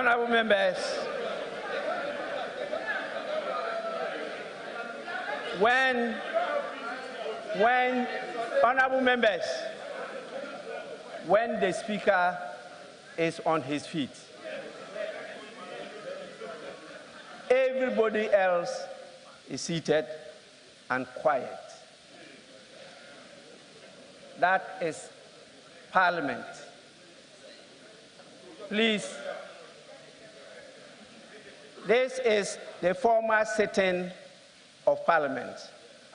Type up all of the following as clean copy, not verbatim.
Honorable members, when the Speaker is on his feet, everybody else is seated and quiet. That is Parliament. Please, this is the formal sitting of Parliament,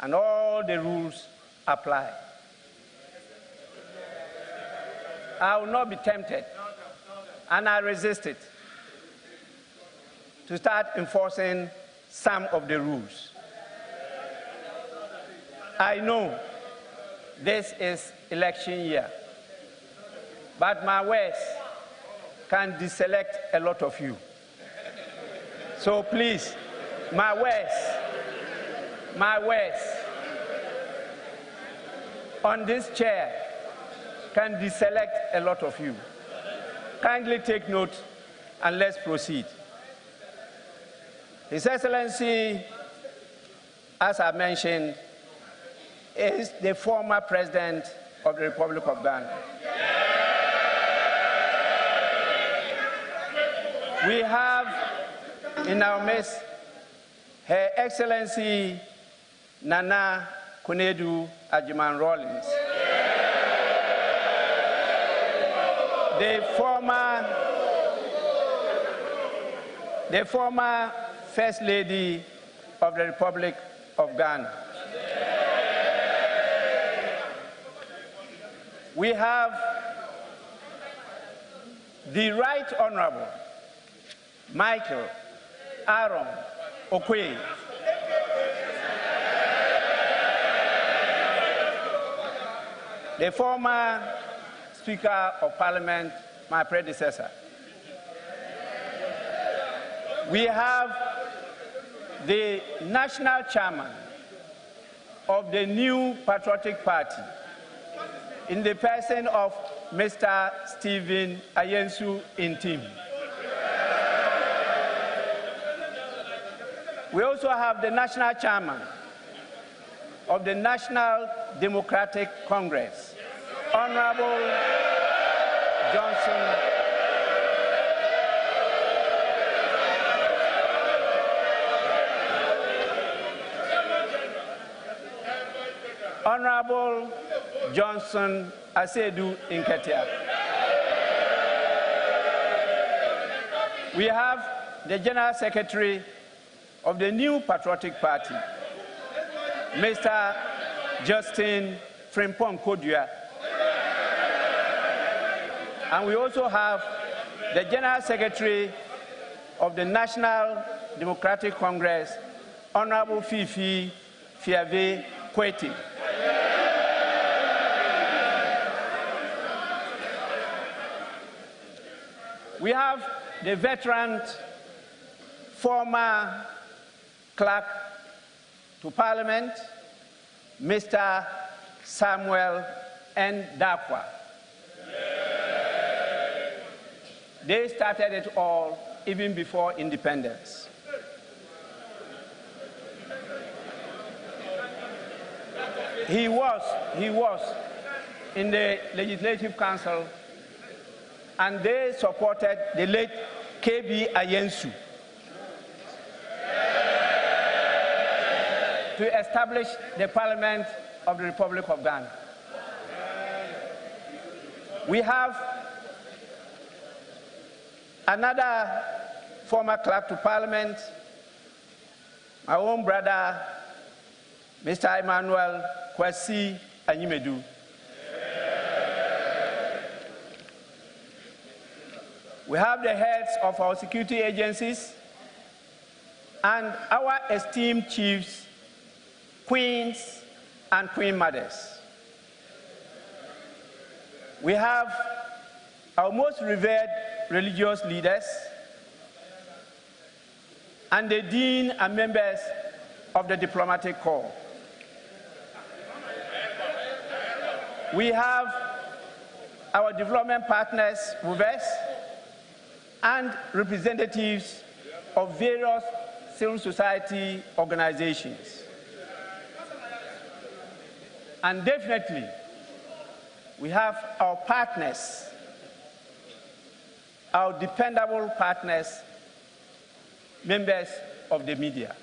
and all the rules apply. I will not be tempted, and I resist it, to start enforcing some of the rules. I know this is election year, but my words can deselect a lot of you. So please, my words on this chair can deselect a lot of you. Kindly take note and let's proceed. His Excellency, as I mentioned, is the former President of the Republic of Ghana. We have in our midst Her Excellency Nana Konadu Agyeman-Rawlings, the former First Lady of the Republic of Ghana. We have the Right Honorable Michael Aaron Okoye, the former Speaker of Parliament, my predecessor. We have the National Chairman of the New Patriotic Party, in the person of Mr. Stephen Ayensu Intim. We also have the National Chairman of the National Democratic Congress, Honorable Johnson Asedu Nketia. We have the General Secretary of the New Patriotic Party, Mr. Justin Frimpong Kodua. And we also have the General Secretary of the National Democratic Congress, Honorable Fifi Fiave Kweti. We have the veteran former Clerk to Parliament, Mr. Samuel N. Dakwa. They started it all even before independence. He was in the Legislative Council, and they supported the late KB Ayensu to establish the Parliament of the Republic of Ghana. We have another former clerk to Parliament, my own brother, Mr. Emmanuel Kwasi Anyimedu. We have the heads of our security agencies and our esteemed chiefs, queens and queen mothers. We have our most revered religious leaders and the dean and members of the diplomatic corps. We have our development partners with us, and representatives of various civil society organizations. And definitely, we have our partners, our dependable partners, members of the media.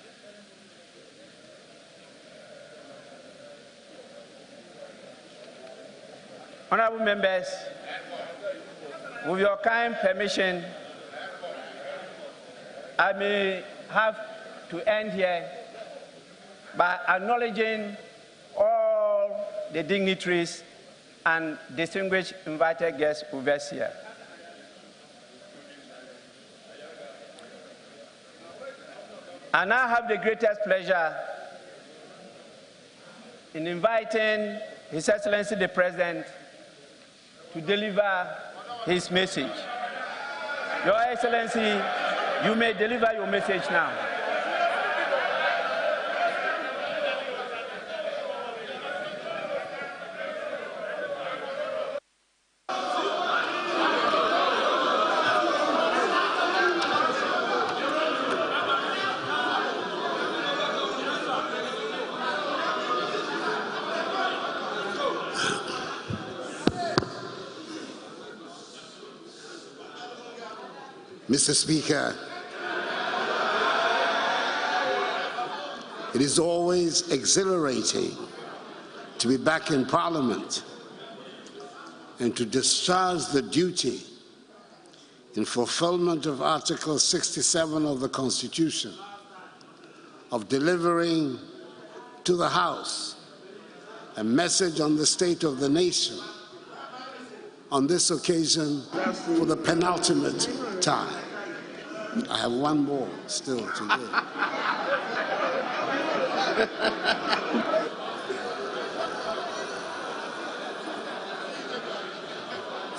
Honorable members, with your kind permission, I may have to end here by acknowledging all the dignitaries and distinguished invited guests over here. I now have the greatest pleasure in inviting His Excellency the President to deliver his message. Your Excellency, you may deliver your message now. Mr. Speaker, it is always exhilarating to be back in Parliament and to discharge the duty in fulfillment of Article 67 of the Constitution of delivering to the House a message on the state of the nation on this occasion for the penultimate time. I have one more still to give.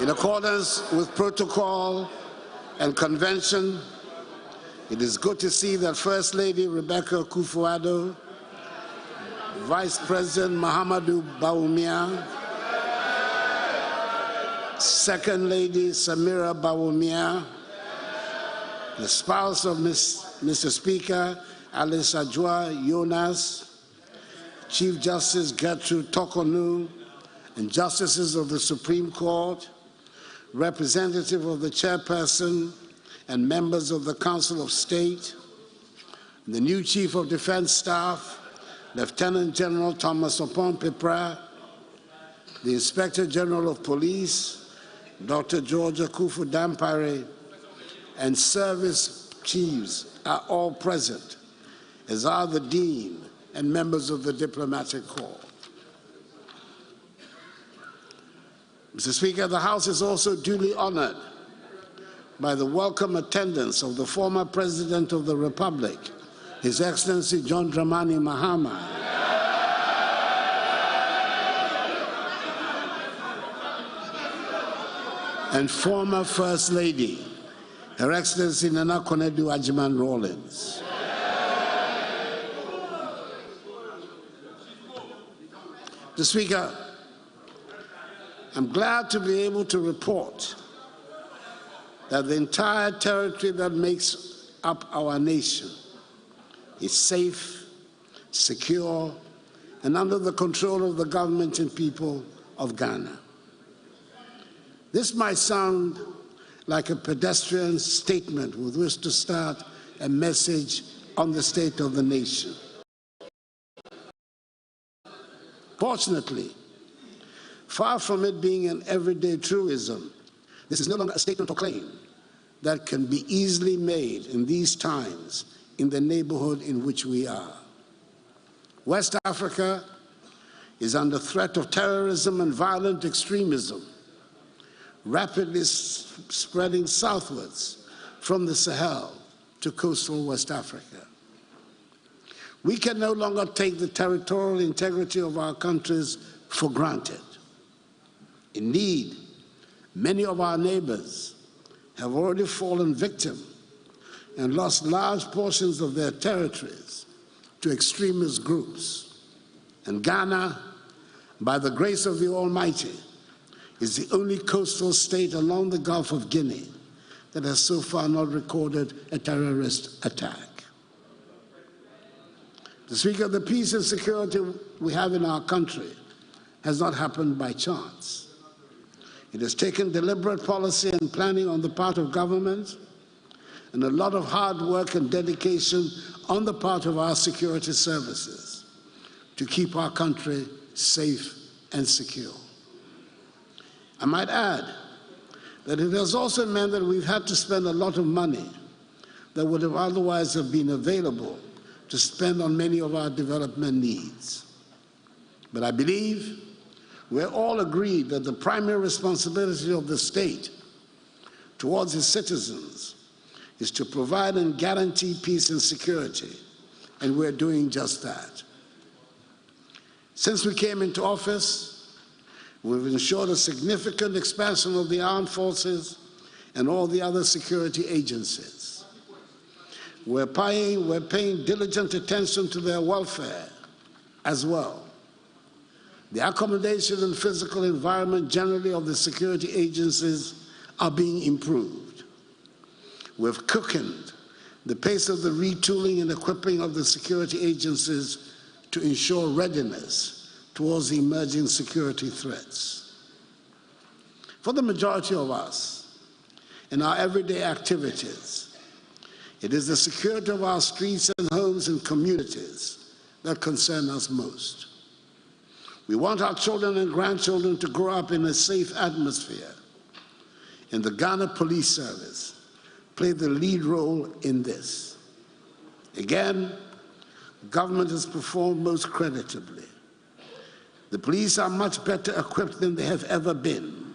In accordance with protocol and convention, it is good to see that First Lady Rebecca Akufo-Addo, Vice President Mahamudu Bawumia, Second Lady Samira Bawumia, the spouse of Mr. Speaker Alice Ajua Jonas, Chief Justice Gertrude Tokonu, and Justices of the Supreme Court, representative of the Chairperson and members of the Council of State, the new Chief of Defense Staff, Lieutenant General Thomas Opon-Pepra, the Inspector General of Police, Dr. George Akufo-Dampare, and service chiefs are all present, as are the Dean and members of the Diplomatic Corps. Mr. Speaker, the House is also duly honored by the welcome attendance of the former President of the Republic, His Excellency John Dramani Mahama, and former First Lady, Her Excellency Nana Konadu Agyeman-Rawlings. Mr. Speaker, I'm glad to be able to report that the entire territory that makes up our nation is safe, secure, and under the control of the government and people of Ghana. This might sound like a pedestrian statement with which to start a message on the state of the nation. Fortunately, far from it being an everyday truism, this is no longer a statement or claim that can be easily made in these times in the neighborhood in which we are. West Africa is under threat of terrorism and violent extremism, rapidly spreading southwards from the Sahel to coastal West Africa. We can no longer take the territorial integrity of our countries for granted. Indeed, many of our neighbors have already fallen victim and lost large portions of their territories to extremist groups. And Ghana, by the grace of the Almighty, is the only coastal state along the Gulf of Guinea that has so far not recorded a terrorist attack. Mr. Speaker, the peace and security we have in our country has not happened by chance. It has taken deliberate policy and planning on the part of government and a lot of hard work and dedication on the part of our security services to keep our country safe and secure. I might add that it has also meant that we've had to spend a lot of money that would have otherwise have been available to spend on many of our development needs. But I believe we're all agreed that the primary responsibility of the state towards its citizens is to provide and guarantee peace and security, and we're doing just that. Since we came into office, we've ensured a significant expansion of the armed forces and all the other security agencies. We're paying diligent attention to their welfare as well. The accommodation and physical environment generally of the security agencies are being improved. We've quickened the pace of the retooling and equipping of the security agencies to ensure readiness towards the emerging security threats. For the majority of us, in our everyday activities, it is the security of our streets and homes and communities that concern us most. We want our children and grandchildren to grow up in a safe atmosphere, and the Ghana Police Service played the lead role in this. Again, government has performed most creditably. The police are much better equipped than they have ever been,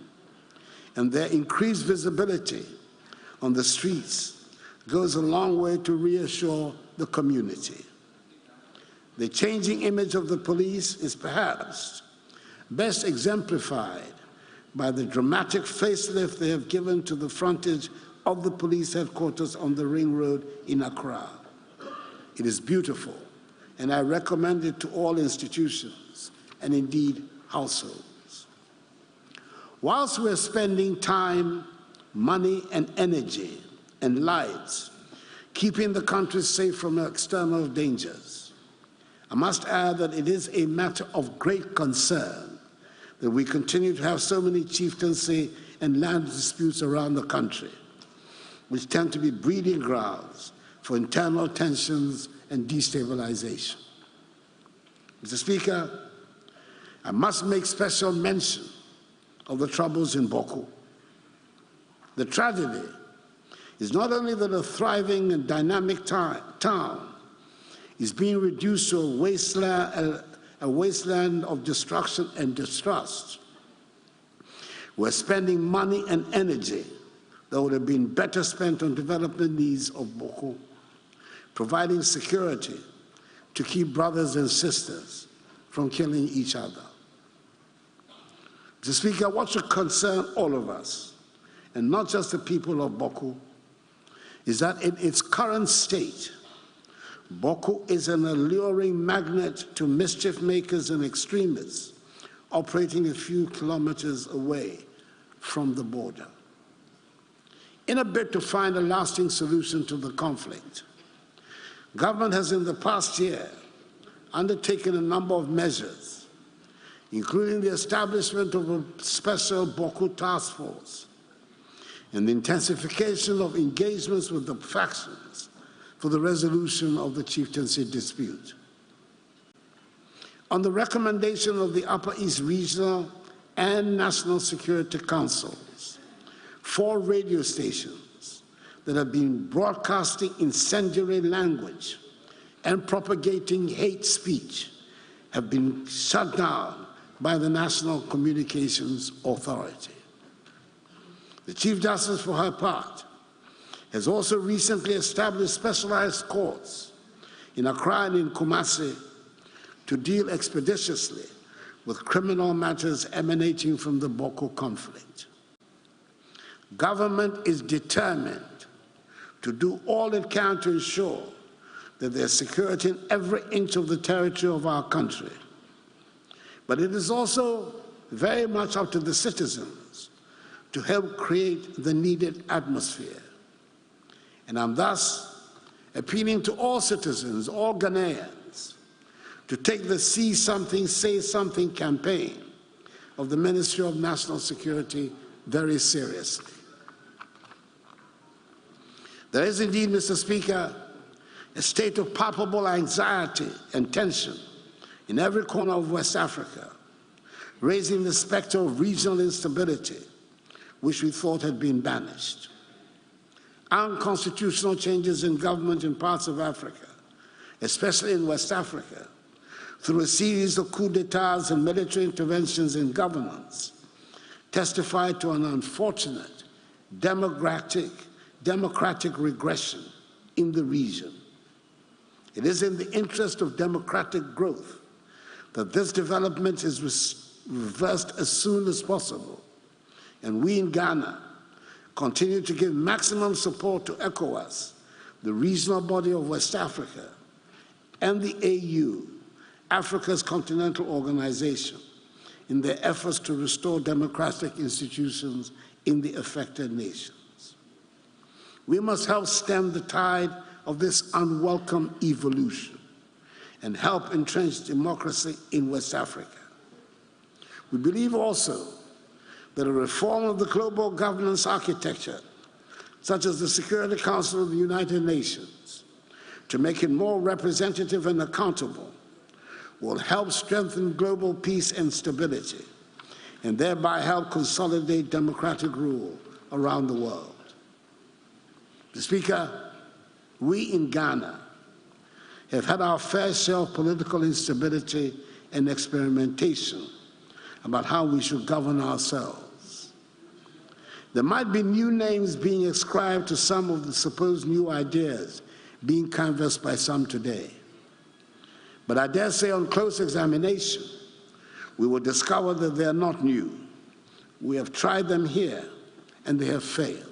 and their increased visibility on the streets goes a long way to reassure the community. The changing image of the police is perhaps best exemplified by the dramatic facelift they have given to the frontage of the police headquarters on the Ring Road in Accra. It is beautiful, and I recommend it to all institutions and indeed households. Whilst we're spending time, money, and energy and lives keeping the country safe from external dangers, I must add that it is a matter of great concern that we continue to have so many chieftaincy and land disputes around the country, which tend to be breeding grounds for internal tensions and destabilization. Mr. Speaker, I must make special mention of the troubles in Boko. The tragedy is not only that a thriving and dynamic town is being reduced to a wasteland of destruction and distrust. We're spending money and energy that would have been better spent on development needs of Boko, providing security to keep brothers and sisters from killing each other. Mr. Speaker, what should concern all of us, and not just the people of Boko, is that in its current state, Boko is an alluring magnet to mischief makers and extremists operating a few kilometers away from the border. In a bid to find a lasting solution to the conflict, government has in the past year undertaken a number of measures, including the establishment of a special Boko task force and the intensification of engagements with the factions for the resolution of the chieftaincy dispute. On the recommendation of the Upper East Regional and National Security Councils, 4 radio stations that have been broadcasting incendiary language and propagating hate speech have been shut down by the National Communications Authority. The Chief Justice, for her part, has also recently established specialized courts in Accra and in Kumasi to deal expeditiously with criminal matters emanating from the Boko conflict. Government is determined to do all it can to ensure that there's security in every inch of the territory of our country. But it is also very much up to the citizens to help create the needed atmosphere. And I'm thus appealing to all citizens, all Ghanaians, to take the See Something, Say Something campaign of the Ministry of National Security very seriously. There is indeed, Mr. Speaker, a state of palpable anxiety and tension in every corner of West Africa, raising the specter of regional instability, which we thought had been banished. Unconstitutional changes in government in parts of Africa, especially in West Africa, through a series of coups d'etats and military interventions in governance, testify to an unfortunate democratic regression in the region. It is in the interest of democratic growth that this development is reversed as soon as possible, and we in Ghana continue to give maximum support to ECOWAS, the regional body of West Africa, and the AU, Africa's continental organization, in their efforts to restore democratic institutions in the affected nations. We must help stem the tide of this unwelcome evolution and help entrench democracy in West Africa. We believe also that a reform of the global governance architecture, such as the Security Council of the United Nations, to make it more representative and accountable, will help strengthen global peace and stability, and thereby help consolidate democratic rule around the world. Mr. Speaker, we in Ghana have had our fair share of political instability and experimentation about how we should govern ourselves. There might be new names being ascribed to some of the supposed new ideas being canvassed by some today. But I dare say on close examination, we will discover that they are not new. We have tried them here, and they have failed.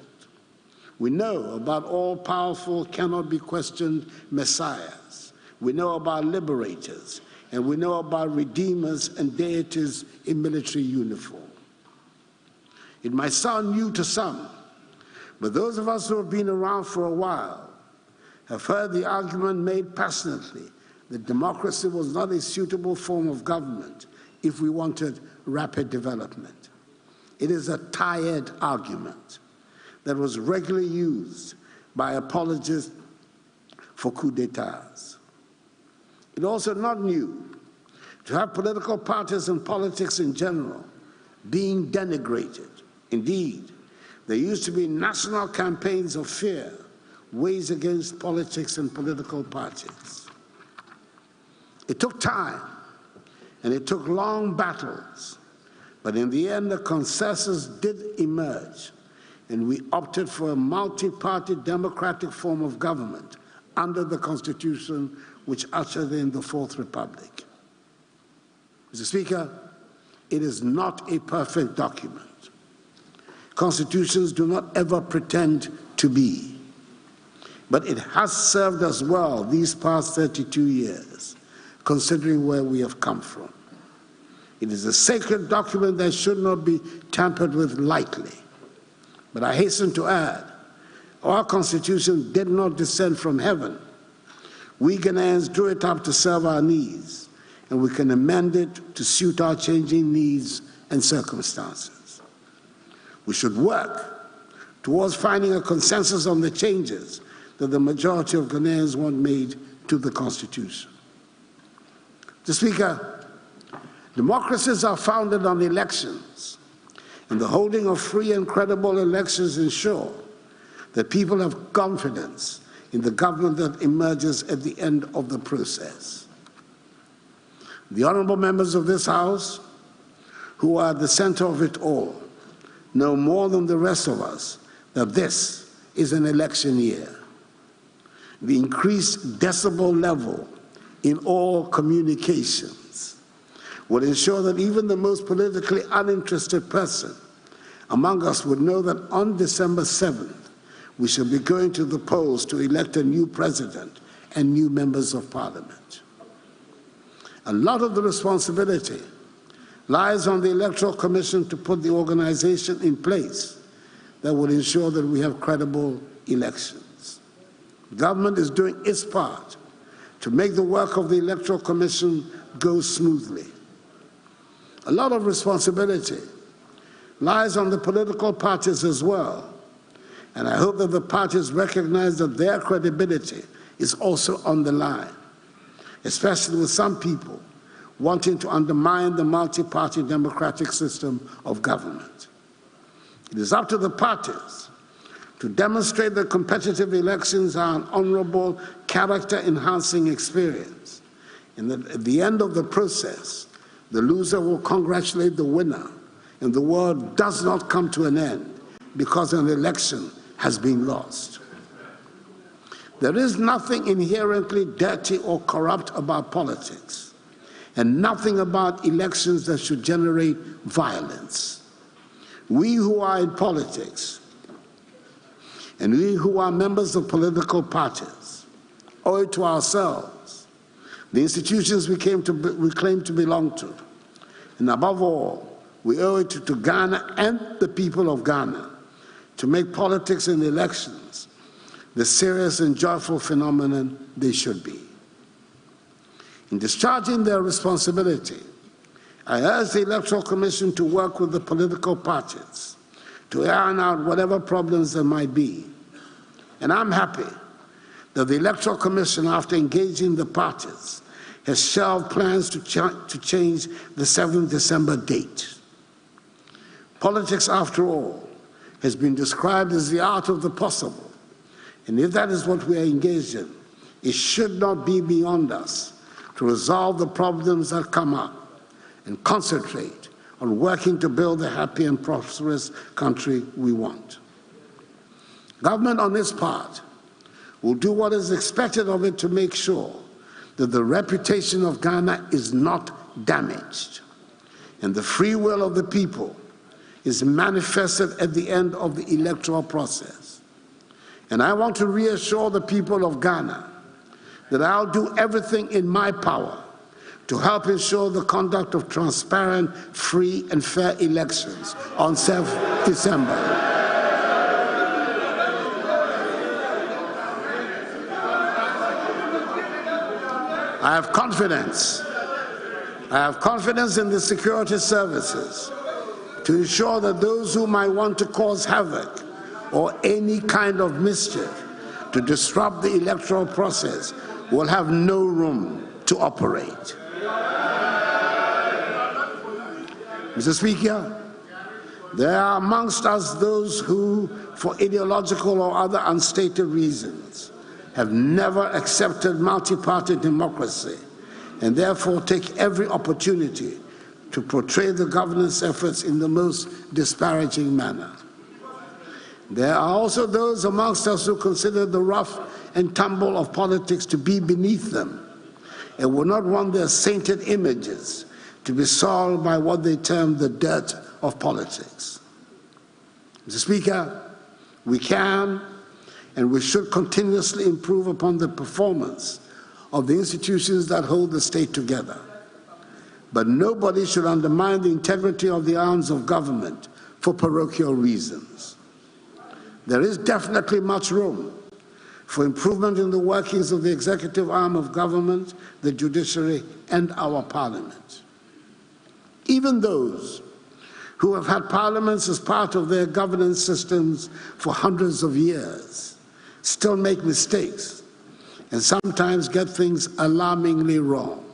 We know about all-powerful, cannot-be-questioned messiahs. We know about liberators, and we know about redeemers and deities in military uniform. It might sound new to some, but those of us who have been around for a while have heard the argument made passionately that democracy was not a suitable form of government if we wanted rapid development. It is a tired argument that was regularly used by apologists for coups d'etats. It is also not new to have political parties and politics in general being denigrated. Indeed, there used to be national campaigns of fear waged against politics and political parties. It took time, and it took long battles, but in the end, a consensus did emerge, and we opted for a multi-party democratic form of government under the Constitution which ushered in the Fourth Republic. Mr. Speaker, it is not a perfect document. Constitutions do not ever pretend to be, but it has served us well these past 32 years, considering where we have come from. It is a sacred document that should not be tampered with lightly. But I hasten to add, our Constitution did not descend from heaven. We Ghanaians drew it up to serve our needs, and we can amend it to suit our changing needs and circumstances. We should work towards finding a consensus on the changes that the majority of Ghanaians want made to the Constitution. Mr. Speaker, democracies are founded on elections, and the holding of free and credible elections ensure that people have confidence in the government that emerges at the end of the process. The honorable members of this House, who are at the center of it all, know more than the rest of us that this is an election year. The increased decibel level in all communications will ensure that even the most politically uninterested person among us would know that on December 7th, we shall be going to the polls to elect a new president and new members of parliament. A lot of the responsibility lies on the Electoral Commission to put the organization in place that will ensure that we have credible elections. Government is doing its part to make the work of the Electoral Commission go smoothly. A lot of responsibility lies on the political parties as well, and I hope that the parties recognize that their credibility is also on the line, especially with some people wanting to undermine the multi-party democratic system of government. It is up to the parties to demonstrate that competitive elections are an honorable, character-enhancing experience, and that at the end of the process, the loser will congratulate the winner, and the world does not come to an end because an election has been lost. There is nothing inherently dirty or corrupt about politics, and nothing about elections that should generate violence. We who are in politics, and we who are members of political parties, owe it to ourselves, the institutions we claim to belong to, and above all, we owe it to Ghana and the people of Ghana to make politics and elections the serious and joyful phenomenon they should be. In discharging their responsibility, I urge the Electoral Commission to work with the political parties to iron out whatever problems there might be. And I'm happy that the Electoral Commission, after engaging the parties, has shelved plans to change the 7th December date. Politics, after all, has been described as the art of the possible. And if that is what we are engaged in, it should not be beyond us to resolve the problems that come up and concentrate on working to build the happy and prosperous country we want. Government, on its part, will do what is expected of it to make sure that the reputation of Ghana is not damaged and the free will of the people is manifested at the end of the electoral process. And I want to reassure the people of Ghana that I'll do everything in my power to help ensure the conduct of transparent, free, and fair elections on 7th December. I have confidence in the security services to ensure that those who might want to cause havoc or any kind of mischief to disrupt the electoral process will have no room to operate. Mr. Speaker, there are amongst us those who, for ideological or other unstated reasons, have never accepted multi-party democracy and therefore take every opportunity to portray the governance efforts in the most disparaging manner. There are also those amongst us who consider the rough and tumble of politics to be beneath them and will not want their sainted images to be soiled by what they term the dirt of politics. Mr. Speaker, we can and we should continuously improve upon the performance of the institutions that hold the state together. But nobody should undermine the integrity of the arms of government for parochial reasons. There is definitely much room for improvement in the workings of the executive arm of government, the judiciary, and our parliament. Even those who have had parliaments as part of their governance systems for hundreds of years still make mistakes and sometimes get things alarmingly wrong.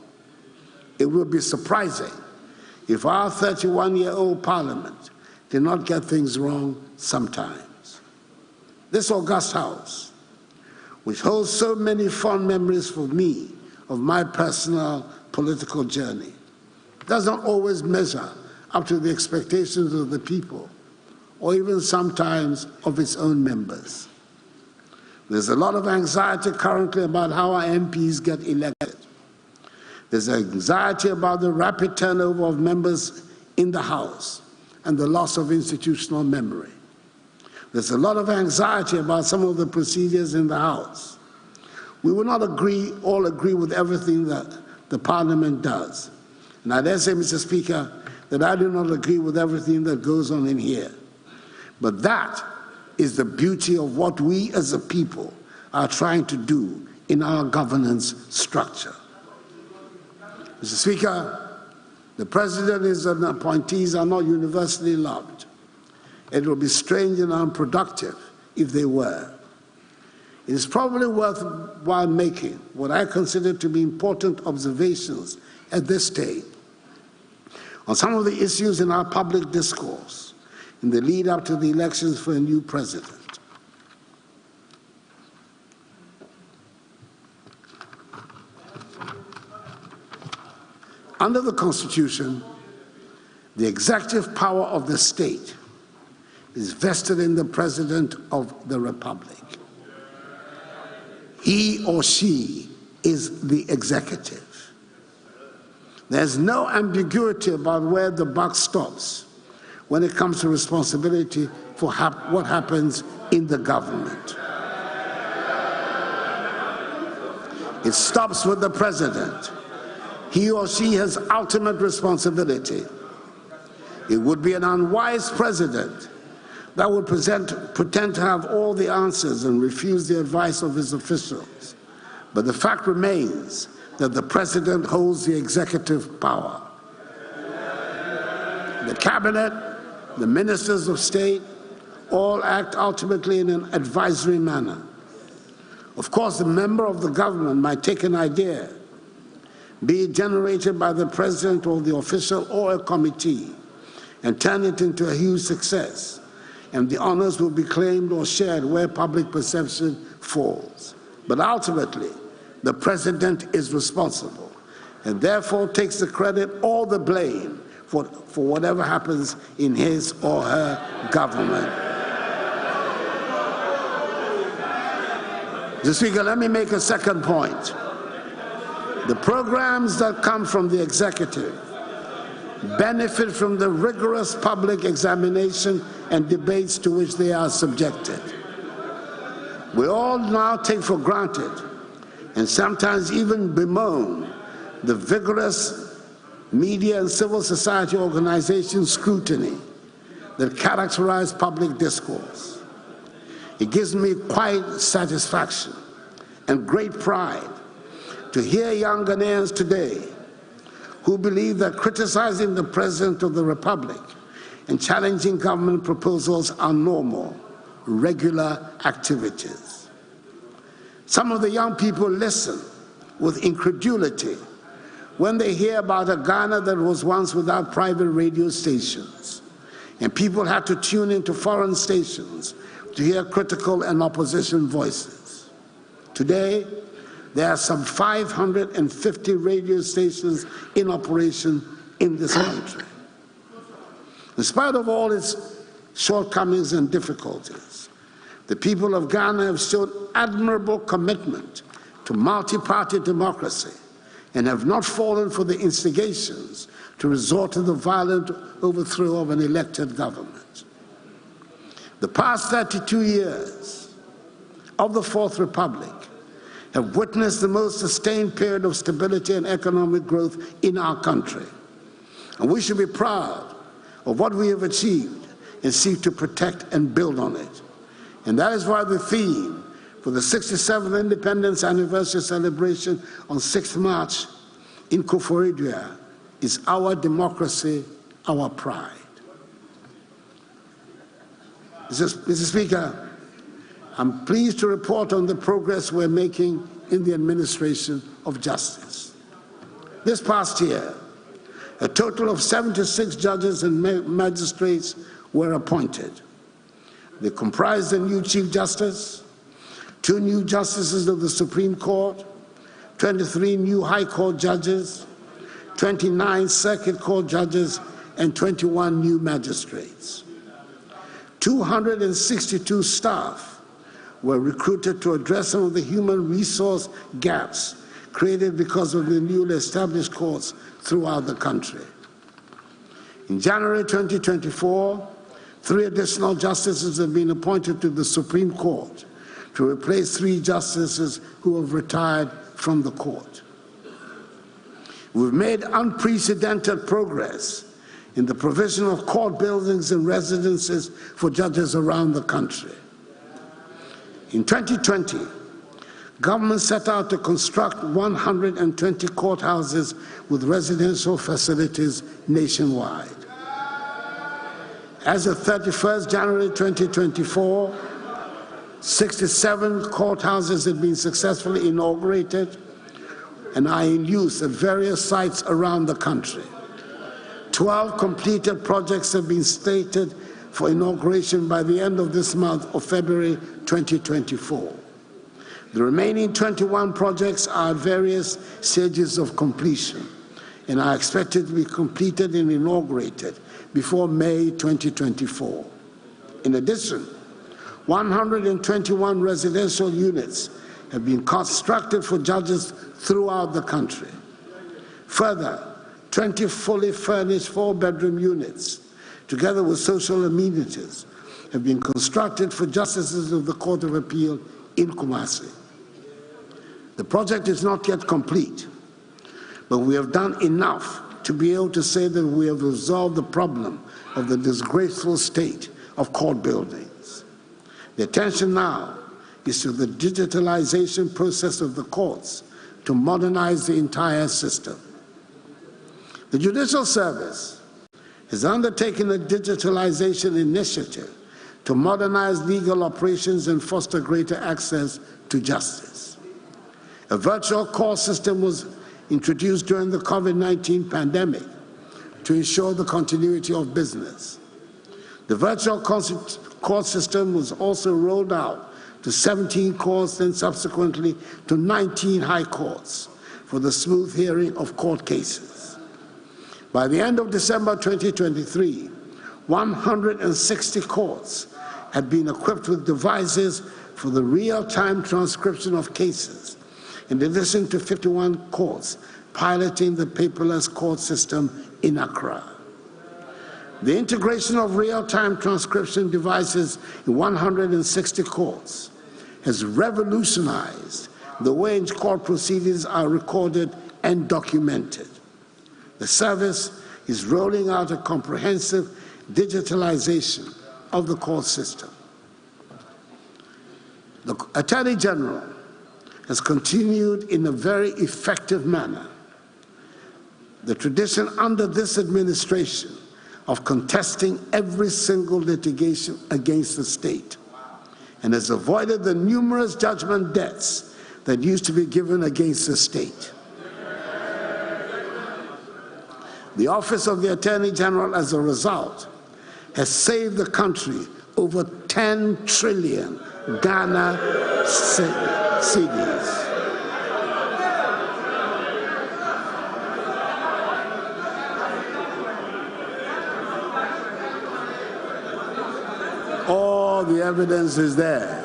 It would be surprising if our 31-year-old parliament did not get things wrong sometimes. This august house, which holds so many fond memories for me of my personal political journey, does not always measure up to the expectations of the people, or even sometimes of its own members. There's a lot of anxiety currently about how our MPs get elected. There's anxiety about the rapid turnover of members in the House and the loss of institutional memory. There's a lot of anxiety about some of the procedures in the House. We will not all agree with everything that the Parliament does. And I dare say, Mr. Speaker, that I do not agree with everything that goes on in here. But that is the beauty of what we as a people are trying to do in our governance structure. Mr. Speaker, the President and appointees are not universally loved. It would be strange and unproductive if they were. It is probably worthwhile making what I consider to be important observations at this stage on some of the issues in our public discourse in the lead up to the elections for a new president. Under the Constitution, the executive power of the state is vested in the President of the Republic. He or she is the executive. There's no ambiguity about where the buck stops when it comes to responsibility for what happens in the government. It stops with the President. He or she has ultimate responsibility. It would be an unwise president that would pretend to have all the answers and refuse the advice of his officials. But the fact remains that the president holds the executive power. The cabinet, the ministers of state, all act ultimately in an advisory manner. Of course, the member of the government might take an idea, be it generated by the president or the official or a committee, and turn it into a huge success, and the honors will be claimed or shared where public perception falls. But ultimately, the president is responsible and therefore takes the credit or the blame for whatever happens in his or her government. Mr. Speaker, let me make a second point. The programs that come from the executive benefit from the rigorous public examination and debates to which they are subjected. We all now take for granted and sometimes even bemoan the vigorous media and civil society organization scrutiny that characterize public discourse. It gives me quite satisfaction and great pride to hear young Ghanaians today who believe that criticizing the President of the Republic and challenging government proposals are normal, regular activities. Some of the young people listen with incredulity when they hear about a Ghana that was once without private radio stations, and people had to tune into foreign stations to hear critical and opposition voices. Today, there are some 550 radio stations in operation in this country. In spite of all its shortcomings and difficulties, the people of Ghana have shown admirable commitment to multi-party democracy and have not fallen for the instigations to resort to the violent overthrow of an elected government. The past 32 years of the Fourth Republic have witnessed the most sustained period of stability and economic growth in our country. And we should be proud of what we have achieved and seek to protect and build on it. And that is why the theme for the 67th Independence Anniversary celebration on 6th March in Akufo-Addo is Our Democracy, Our Pride. Mr. Speaker, I'm pleased to report on the progress we're making in the administration of justice. This past year, a total of 76 judges and magistrates were appointed. They comprise the new Chief Justice, 2 new Justices of the Supreme Court, 23 new High Court judges, 29 Circuit Court judges, and 21 new magistrates. 262 staff were recruited to address some of the human resource gaps created because of the newly established courts throughout the country. In January 2024, 3 additional justices have been appointed to the Supreme Court to replace 3 justices who have retired from the court. We've made unprecedented progress in the provision of court buildings and residences for judges around the country. In 2020, government set out to construct 120 courthouses with residential facilities nationwide. As of 31st January 2024, 67 courthouses had been successfully inaugurated and are in use at various sites around the country. 12 completed projects have been slated for inauguration by the end of this month of February 2024. The remaining 21 projects are at various stages of completion and are expected to be completed and inaugurated before May 2024. In addition, 121 residential units have been constructed for judges throughout the country. Further, 20 fully furnished 4-bedroom units, together with social amenities, have been constructed for justices of the Court of Appeal in Kumasi. The project is not yet complete, but we have done enough to be able to say that we have resolved the problem of the disgraceful state of court buildings. The attention now is to the digitalization process of the courts to modernize the entire system. The Judicial Service has undertaken a digitalization initiative to modernize legal operations and foster greater access to justice. A virtual court system was introduced during the COVID-19 pandemic to ensure the continuity of business. The virtual court system was also rolled out to 17 courts and subsequently to 19 high courts for the smooth hearing of court cases. By the end of December 2023, 160 courts had been equipped with devices for the real-time transcription of cases, in addition to 51 courts piloting the paperless court system in Accra. The integration of real-time transcription devices in 160 courts has revolutionized the way in which court proceedings are recorded and documented. The service is rolling out a comprehensive digitalization of the court system. The Attorney General has continued in a very effective manner the tradition under this administration of contesting every single litigation against the state, and has avoided the numerous judgment debts that used to be given against the state. The Office of the Attorney General, as a result, has saved the country over 10 trillion Ghana cedis. All the evidence is there.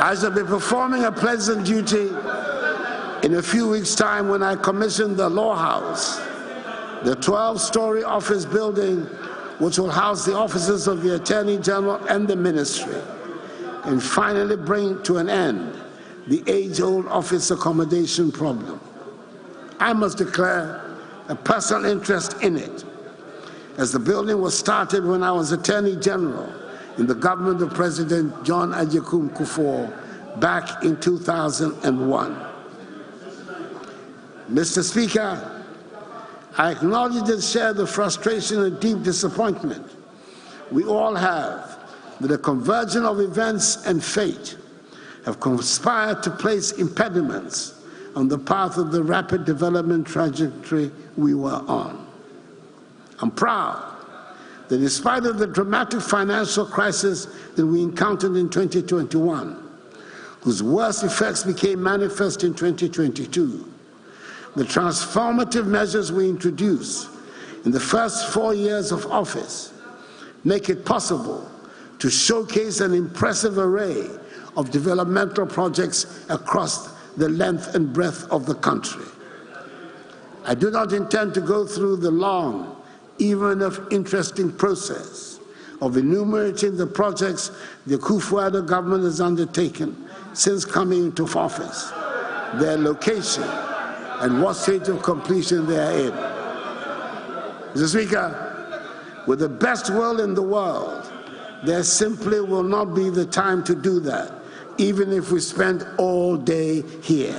I shall be performing a pleasant duty in a few weeks' time when I commission the Law House, the 12-story office building which will house the offices of the Attorney General and the Ministry, and finally bring to an end the age-old office accommodation problem. I must declare a personal interest in it, as the building was started when I was Attorney General in the government of President John Agyekum Kufuor back in 2001. Mr. Speaker, I acknowledge and share the frustration and deep disappointment we all have that the convergence of events and fate have conspired to place impediments on the path of the rapid development trajectory we were on. I'm proud that in spite of the dramatic financial crisis that we encountered in 2021, whose worst effects became manifest in 2022, the transformative measures we introduced in the first 4 years of office make it possible to showcase an impressive array of developmental projects across the length and breadth of the country. I do not intend to go through the long, even if interesting process of enumerating the projects the Akufo-Addo government has undertaken since coming into office, their location, and what stage of completion they are in. Mr. Speaker, with the best will in the world, there simply will not be the time to do that, even if we spend all day here.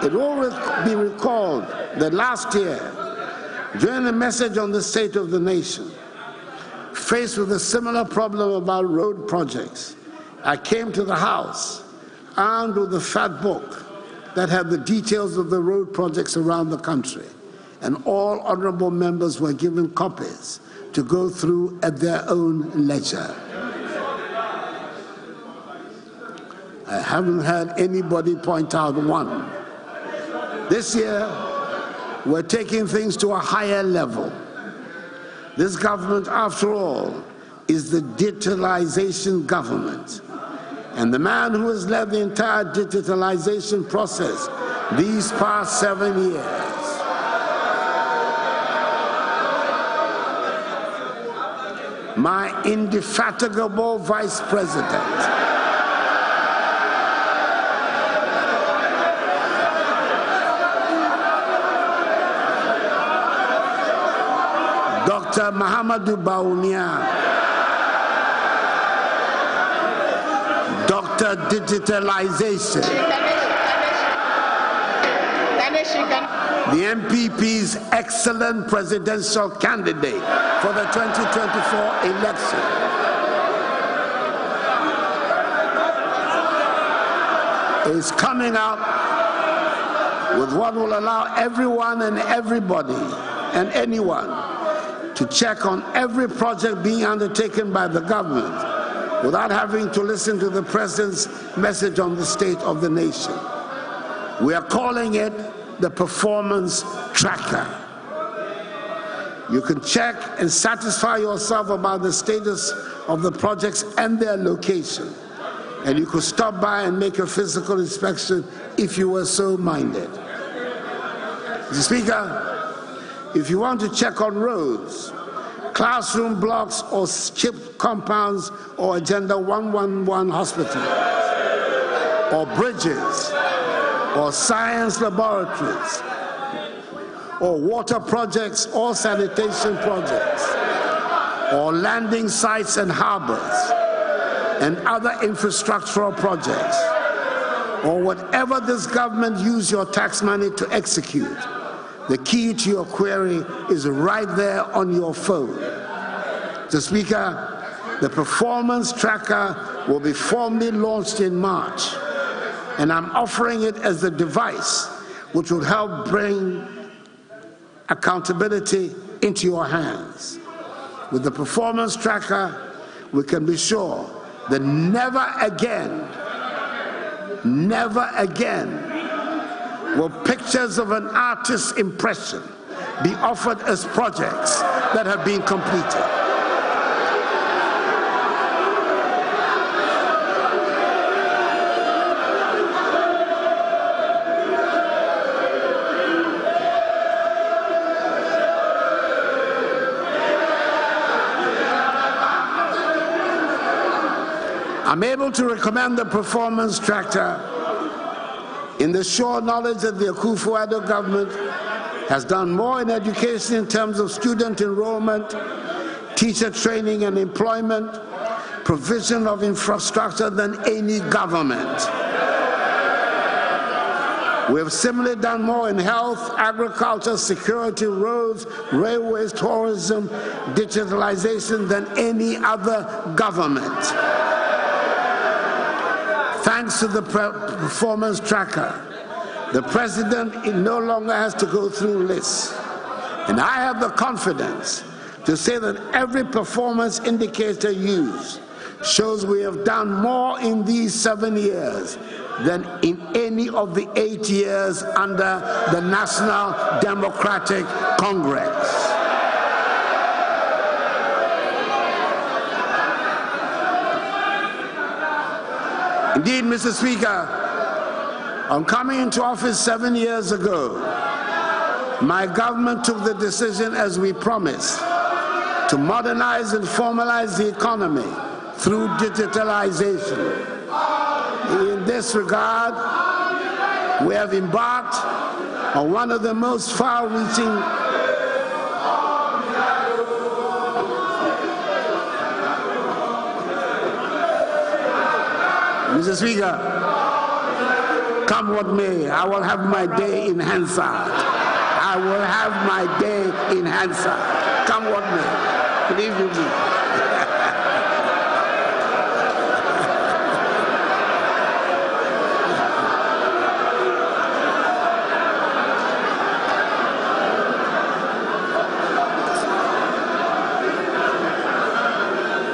It will be recalled that last year, during the message on the state of the nation, faced with a similar problem about road projects, I came to the House armed with a fat book that had the details of the road projects around the country, and all honorable members were given copies to go through at their own leisure. I haven't had anybody point out one. This year, we're taking things to a higher level. This government, after all, is the digitalization government. And the man who has led the entire digitalization process these past 7 years my indefatigable Vice President, Dr. Mahamadou Bawumia, Dr. Digitalization, the MPP's excellent presidential candidate for the 2024 election, is coming out with what will allow everyone and everybody and anyone to check on every project being undertaken by the government without having to listen to the President's message on the state of the nation. We are calling it the Performance Tracker. You can check and satisfy yourself about the status of the projects and their location. And you could stop by and make a physical inspection if you were so minded. Mr. Speaker, if you want to check on roads, classroom blocks or chip compounds or Agenda 111 hospitals, or bridges, or science laboratories, or water projects or sanitation projects, or landing sites and harbors, and other infrastructural projects, or whatever this government use your tax money to execute, the key to your query is right there on your phone. Mr. Speaker, the Performance Tracker will be formally launched in March, and I'm offering it as the device which will help bring accountability into your hands. With the Performance Tracker, we can be sure that never again will pictures of an artist's impression be offered as projects that have been completed. I'm able to recommend the Performance Tracker in the sure knowledge that the Akufo-Addo government has done more in education in terms of student enrollment, teacher training and employment, provision of infrastructure than any government. We have similarly done more in health, agriculture, security, roads, railways, tourism, digitalization than any other government. Thanks to the Performance Tracker, the President no longer has to go through lists. And I have the confidence to say that every performance indicator used shows we have done more in these 7 years than in any of the 8 years under the National Democratic Congress. Indeed, Mr. Speaker, on coming into office 7 years ago, my government took the decision, as we promised, to modernize and formalize the economy through digitalization. In this regard, we have embarked on one of the most far-reaching Mr. Speaker, come what may, I will have my day in Hansard. I will have my day in Hansard. Come what may. Believe you me.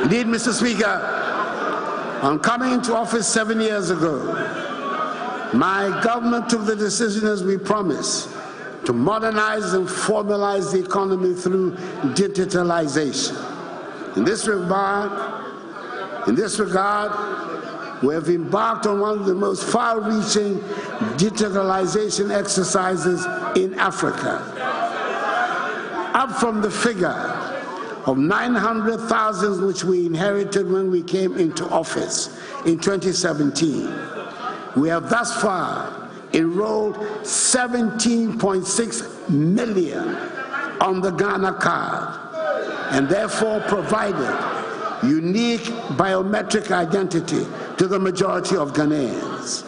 Indeed, Mr. Speaker, on coming into office 7 years ago, my government took the decision, as we promised, to modernize and formalize the economy through digitalization. In this regard, we have embarked on one of the most far-reaching digitalization exercises in Africa. Up from the figure of 900,000 which we inherited when we came into office in 2017, we have thus far enrolled 17.6 million on the Ghana card, and therefore provided unique biometric identity to the majority of Ghanaians.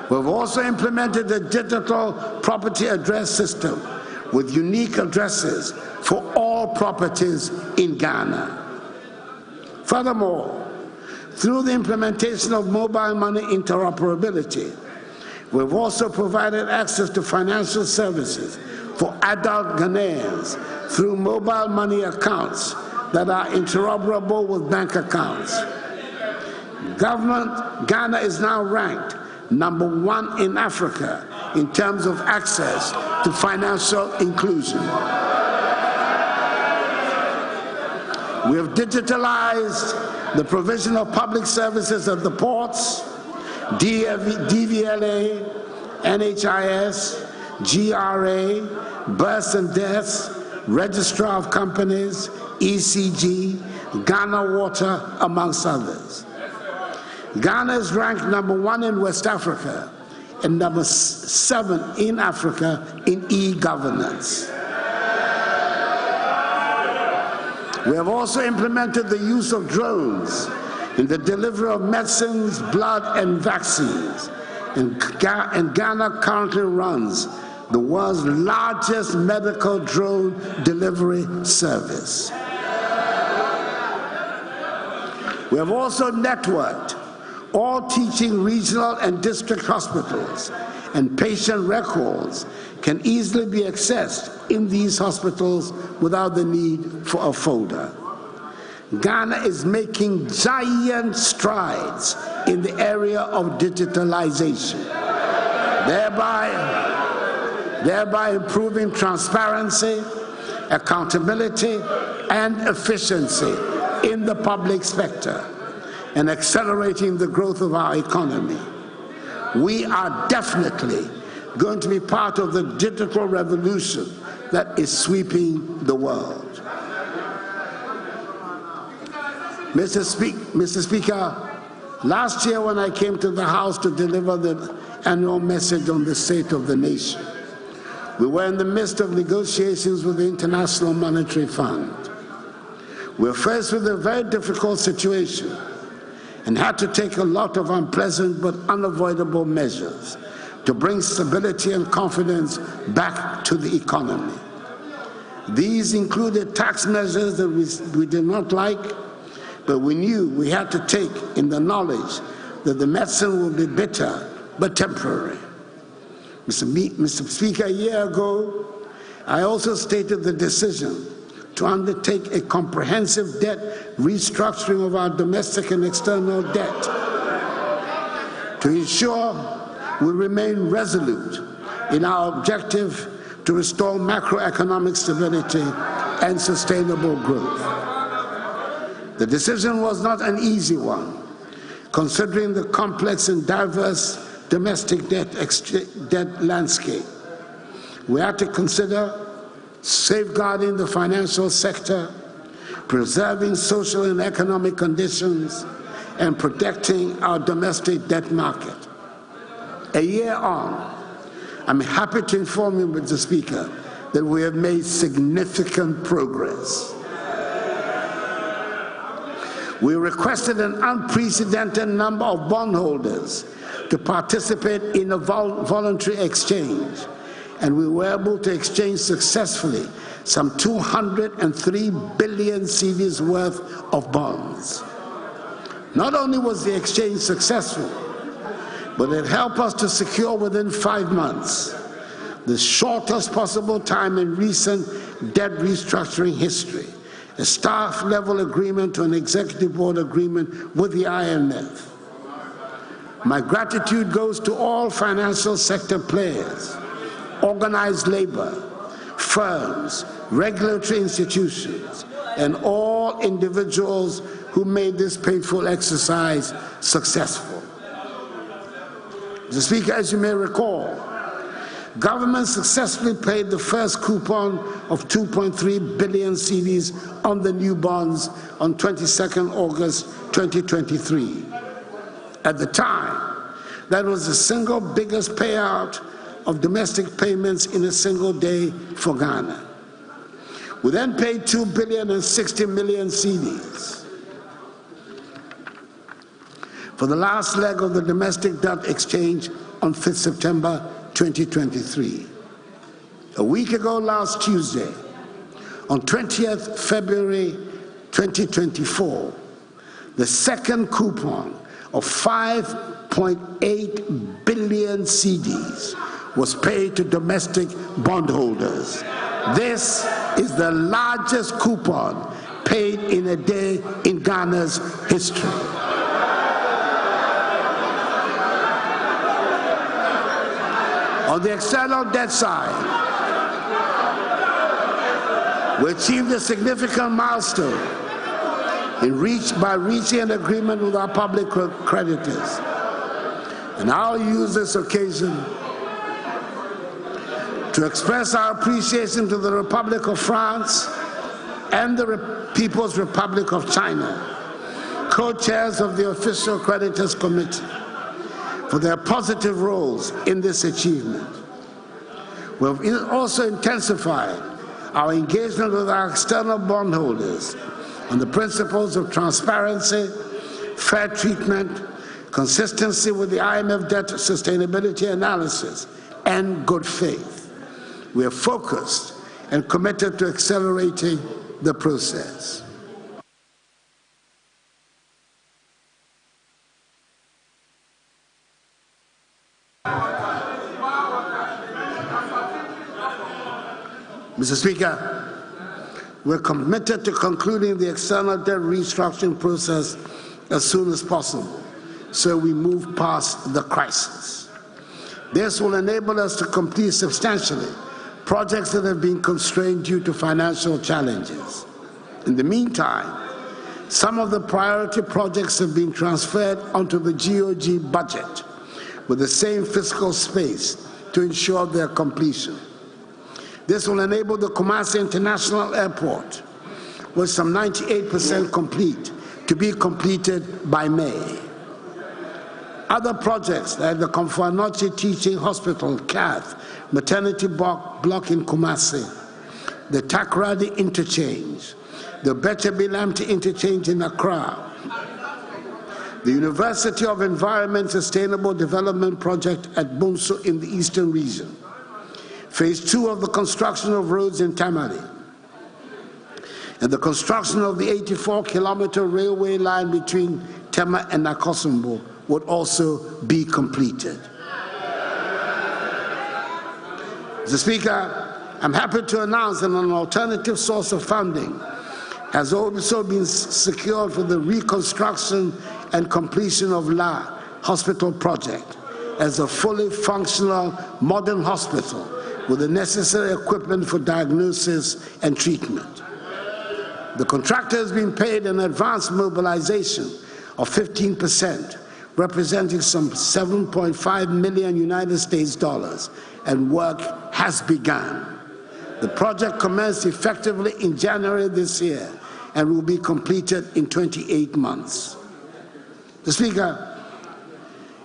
We've also implemented a digital property address system with unique addresses for all properties in Ghana. Furthermore, through the implementation of mobile money interoperability, we've also provided access to financial services for adult Ghanaians through mobile money accounts that are interoperable with bank accounts. Ghana is now ranked #1 in Africa in terms of access to financial inclusion. We have digitalized the provision of public services at the ports, DVLA, NHIS, GRA, births and deaths, Registrar of Companies, ECG, Ghana Water, amongst others. Ghana is ranked #1 in West Africa and #7 in Africa in e-governance. We have also implemented the use of drones in the delivery of medicines, blood, and vaccines. And Ghana currently runs the world's largest medical drone delivery service. We have also networked all teaching regional and district hospitals, and patient records can easily be accessed in these hospitals without the need for a folder. Ghana is making giant strides in the area of digitalization, thereby improving transparency, accountability, and efficiency in the public sector and accelerating the growth of our economy. We are definitely going to be part of the digital revolution that is sweeping the world. Mr. Speaker, last year when I came to the House to deliver the annual message on the state of the nation, we were in the midst of negotiations with the International Monetary Fund. We were faced with a very difficult situation and had to take a lot of unpleasant but unavoidable measures to bring stability and confidence back to the economy. These included tax measures that we did not like, but we knew we had to take in the knowledge that the medicine will be bitter but temporary. Mr. Speaker, a year ago, I also stated the decision to undertake a comprehensive debt restructuring of our domestic and external debt to ensure we remain resolute in our objective to restore macroeconomic stability and sustainable growth. The decision was not an easy one, considering the complex and diverse domestic debt landscape. We had to consider safeguarding the financial sector, preserving social and economic conditions, and protecting our domestic debt market. A year on, I'm happy to inform you, Mr. Speaker, that we have made significant progress. We requested an unprecedented number of bondholders to participate in a voluntary exchange, and we were able to exchange successfully some 203 billion cedis worth of bonds. Not only was the exchange successful, but it helped us to secure within 5 months, the shortest possible time in recent debt restructuring history, a staff-level agreement to an executive board agreement with the IMF. My gratitude goes to all financial sector players, organized labor, firms, regulatory institutions, and all individuals who made this painful exercise successful. Mr. Speaker, as you may recall, government successfully paid the first coupon of 2.3 billion cedis on the new bonds on 22nd August 2023. At the time, that was the single biggest payout of domestic payments in a single day for Ghana. We then paid 2 billion and 60 million cedis for the last leg of the domestic debt exchange on 5th September 2023. A week ago last Tuesday, on 20th February 2024, the second coupon of 5.8 billion cedis was paid to domestic bondholders. This is the largest coupon paid in a day in Ghana's history. On the external debt side, we achieved a significant milestone by reaching an agreement with our public creditors. And I'll use this occasion to express our appreciation to the Republic of France and the People's Republic of China, co-chairs of the Official Creditors Committee, for their positive roles in this achievement. We have also intensified our engagement with our external bondholders on the principles of transparency, fair treatment, consistency with the IMF debt sustainability analysis, and good faith. We are focused and committed to accelerating the process. Mr. Speaker, we're committed to concluding the external debt restructuring process as soon as possible, so we move past the crisis. This will enable us to complete substantially projects that have been constrained due to financial challenges. In the meantime, some of the priority projects have been transferred onto the GOG budget with the same fiscal space to ensure their completion. This will enable the Kumasi International Airport, with some 98% complete, to be completed by May. Other projects like the Akufo-Addo Teaching Hospital, CATH, maternity block in Kumasi, the Takoradi Interchange, the Beche-Bilamti Interchange in Accra, the University of Environment Sustainable Development Project at Bunso in the Eastern Region, Phase 2 of the construction of roads in Tamale, and the construction of the 84-kilometer railway line between Tema and Nakosombo would also be completed. Mr. Speaker, I'm happy to announce that an alternative source of funding has also been secured for the reconstruction and completion of La Hospital project as a fully functional modern hospital with the necessary equipment for diagnosis and treatment. The contractor has been paid an advance mobilization of 15%, representing some $7.5 million United States dollars, and work has begun. The project commenced effectively in January this year and will be completed in 28 months. Mr. Speaker,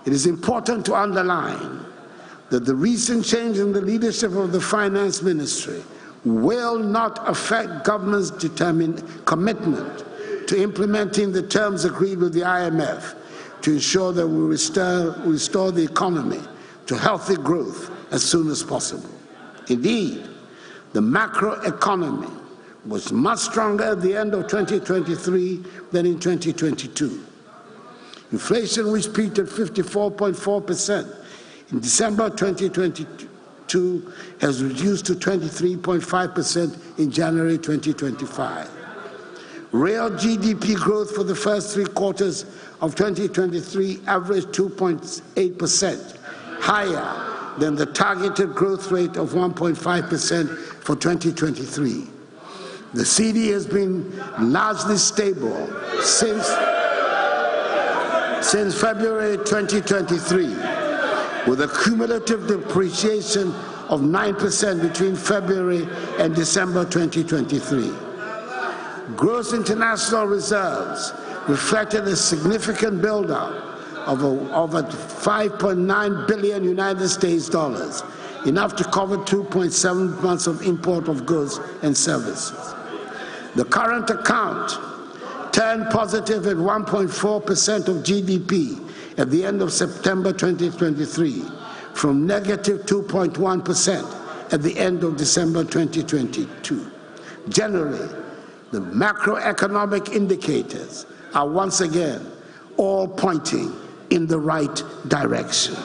it is important to underline that the recent change in the leadership of the Finance Ministry will not affect government's determined commitment to implementing the terms agreed with the IMF to ensure that we restore the economy to healthy growth as soon as possible. Indeed, the macroeconomy was much stronger at the end of 2023 than in 2022. Inflation, which peaked at 54.4% in December 2022, has reduced to 23.5% in January 2025. Real GDP growth for the first 3 quarters of 2023 averaged 2.8%, higher than the targeted growth rate of 1.5% for 2023. The CD has been largely stable since February 2023, with a cumulative depreciation of 9% between February and December 2023. Gross international reserves reflected a significant buildup of over 5.9 billion United States dollars, enough to cover 2.7 months of import of goods and services. The current account turned positive at 1.4% of GDP at the end of September 2023, from negative 2.1% at the end of December 2022. Generally, the macroeconomic indicators are once again all pointing in the right direction.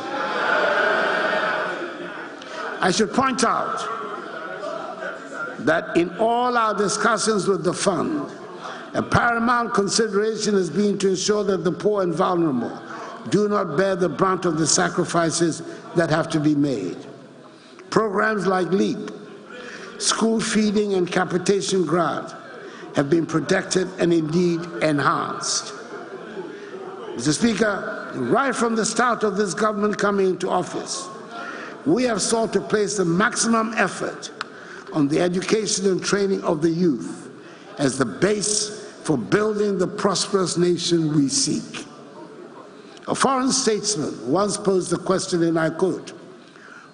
I should point out that in all our discussions with the fund, a paramount consideration has been to ensure that the poor and vulnerable do not bear the brunt of the sacrifices that have to be made. Programs like LEAP, school feeding and capitation grant have been protected and indeed enhanced. Mr. Speaker, right from the start of this government coming into office, we have sought to place the maximum effort on the education and training of the youth as the base for building the prosperous nation we seek. A foreign statesman once posed the question, and I quote,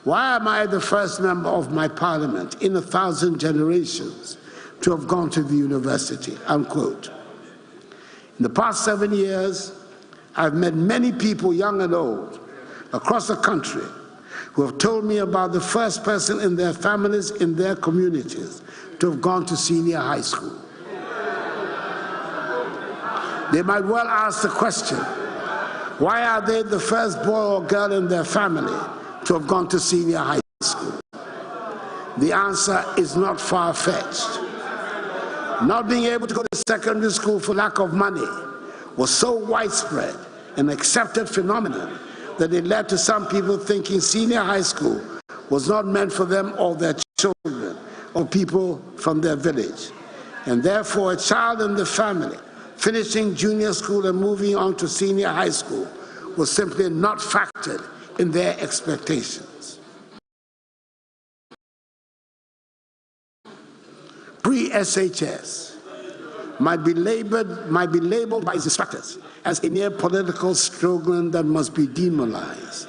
"Why am I the first member of my parliament in 1,000 generations to have gone to the university?" Unquote. In the past 7 years, I've met many people, young and old, across the country who have told me about the first person in their families, in their communities, to have gone to senior high school. They might well ask the question, why are they the first boy or girl in their family to have gone to senior high school? The answer is not far-fetched. Not being able to go to secondary school for lack of money was so widespread and accepted phenomenon that it led to some people thinking senior high school was not meant for them or their children or people from their village. And therefore, a child in the family finishing junior school and moving on to senior high school was simply not factored in their expectations. Pre-SHS might be labeled by its instructors as a mere political slogan that must be demonized.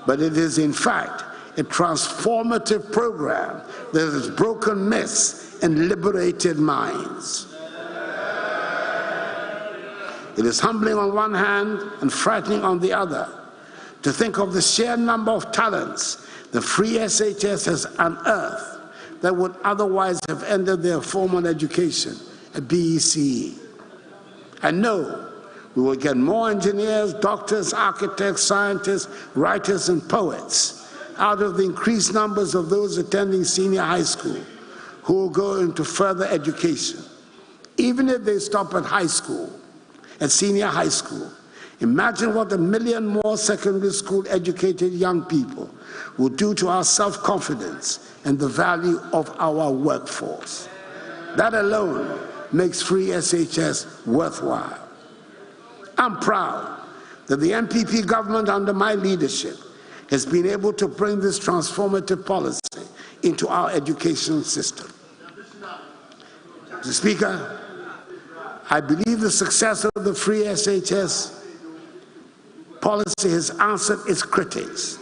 But it is, in fact, a transformative program that has broken myths and liberated minds. It is humbling on one hand and frightening on the other to think of the sheer number of talents the free SHS has unearthed that would otherwise have ended their formal education at BECE. I know we will get more engineers, doctors, architects, scientists, writers, and poets out of the increased numbers of those attending senior high school who will go into further education. Even if they stop at high school, at senior high school, imagine what 1 million more secondary school educated young people will do to our self-confidence and the value of our workforce. That alone makes free SHS worthwhile. I'm proud that the MPP government under my leadership has been able to bring this transformative policy into our education system. Mr. Speaker, I believe the success of the free SHS policy has answered its critics,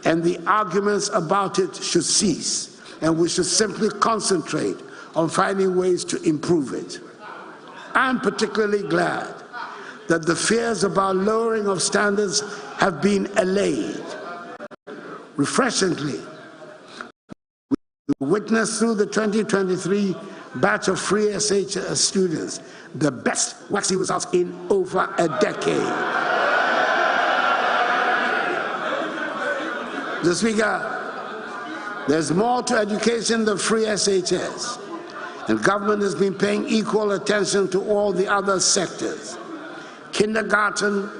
and the arguments about it should cease, and we should simply concentrate on finding ways to improve it. I'm particularly glad that the fears about lowering of standards have been allayed. Refreshingly, we witnessed through the 2023 batch of free SHS students the best waxing results in over a decade. Mr. Speaker, there's more to education than free SHS, and government has been paying equal attention to all the other sectors. Kindergarten,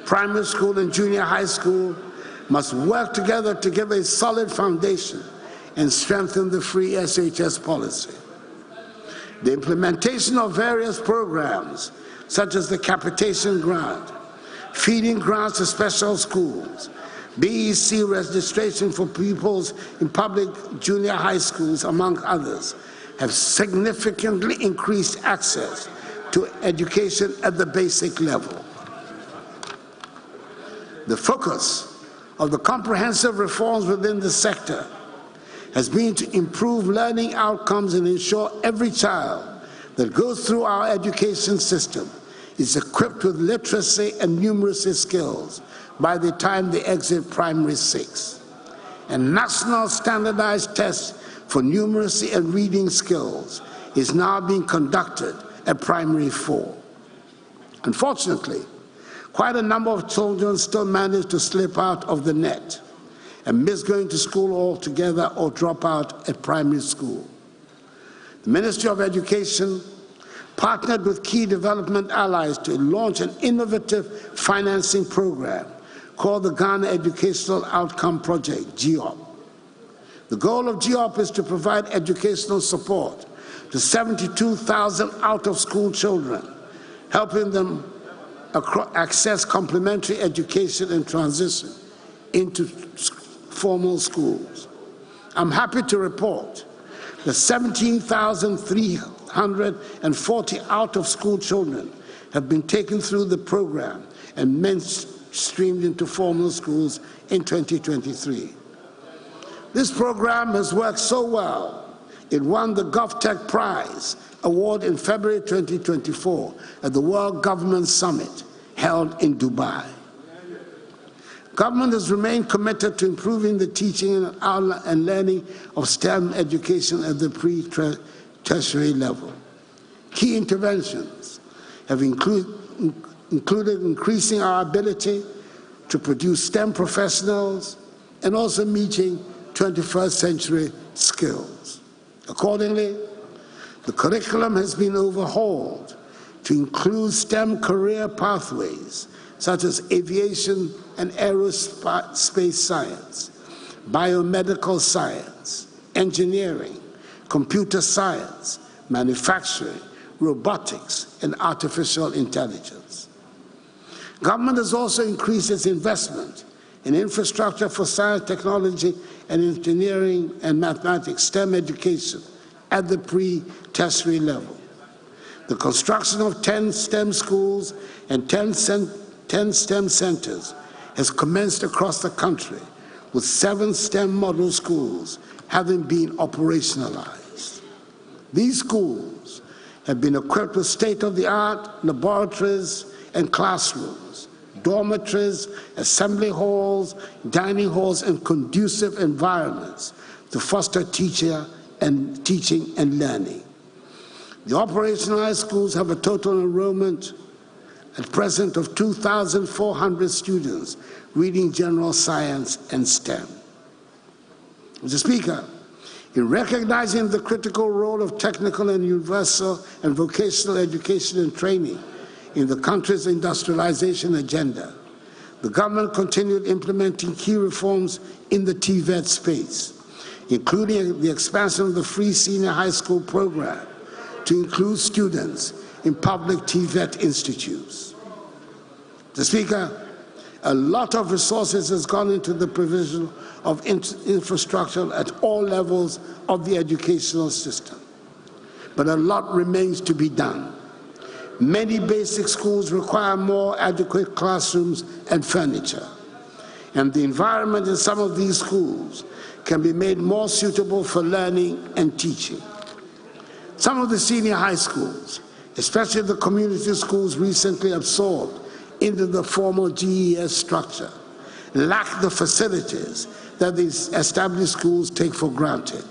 primary school, and junior high school must work together to give a solid foundation and strengthen the free SHS policy. The implementation of various programs, such as the capitation grant, feeding grants to special schools, BEC registration for pupils in public junior high schools, among others, have significantly increased access to education at the basic level. The focus of the comprehensive reforms within the sector has been to improve learning outcomes and ensure every child that goes through our education system is equipped with literacy and numeracy skills by the time they exit primary 6. A national standardized test for numeracy and reading skills is now being conducted at primary 4. Unfortunately, quite a number of children still manage to slip out of the net and miss going to school altogether or drop out at primary school. The Ministry of Education partnered with key development allies to launch an innovative financing program called the Ghana Educational Outcome Project, GEOP. The goal of GEOP is to provide educational support to 72,000 out-of-school children, helping them access complementary education and transition into formal schools. I'm happy to report that 17,340 out-of-school children have been taken through the program and mainstreamed into formal schools in 2023. This program has worked so well, it won the GovTech Prize Award in February 2024 at the World Government Summit held in Dubai. Government has remained committed to improving the teaching and learning of STEM education at the pre-tertiary level. Key interventions have included increasing our ability to produce STEM professionals and also meeting 21st century skills. Accordingly, the curriculum has been overhauled to include STEM career pathways such as aviation and aerospace science, biomedical science, engineering, computer science, manufacturing, robotics, and artificial intelligence. Government has also increased its investment in infrastructure for science, technology, and engineering and mathematics, STEM education, at the pre-tertiary level. The construction of 10 STEM schools and 10 STEM centers has commenced across the country, with 7 STEM model schools having been operationalized. These schools have been equipped with state-of-the-art laboratories and classrooms, dormitories, assembly halls, dining halls, and conducive environments to foster teaching and learning. The operationalized schools have a total enrollment at present of 2,400 students reading general science and STEM. Mr. Speaker, in recognizing the critical role of technical and universal and vocational education and training in the country's industrialization agenda, the government continued implementing key reforms in the TVET space, including the expansion of the free senior high school program to include students in public TVET institutes. Mr. Speaker, a lot of resources has gone into the provision of infrastructure at all levels of the educational system, but a lot remains to be done. Many basic schools require more adequate classrooms and furniture, and the environment in some of these schools can be made more suitable for learning and teaching. Some of the senior high schools especially the community schools recently absorbed into the formal GES structure, lack the facilities that these established schools take for granted.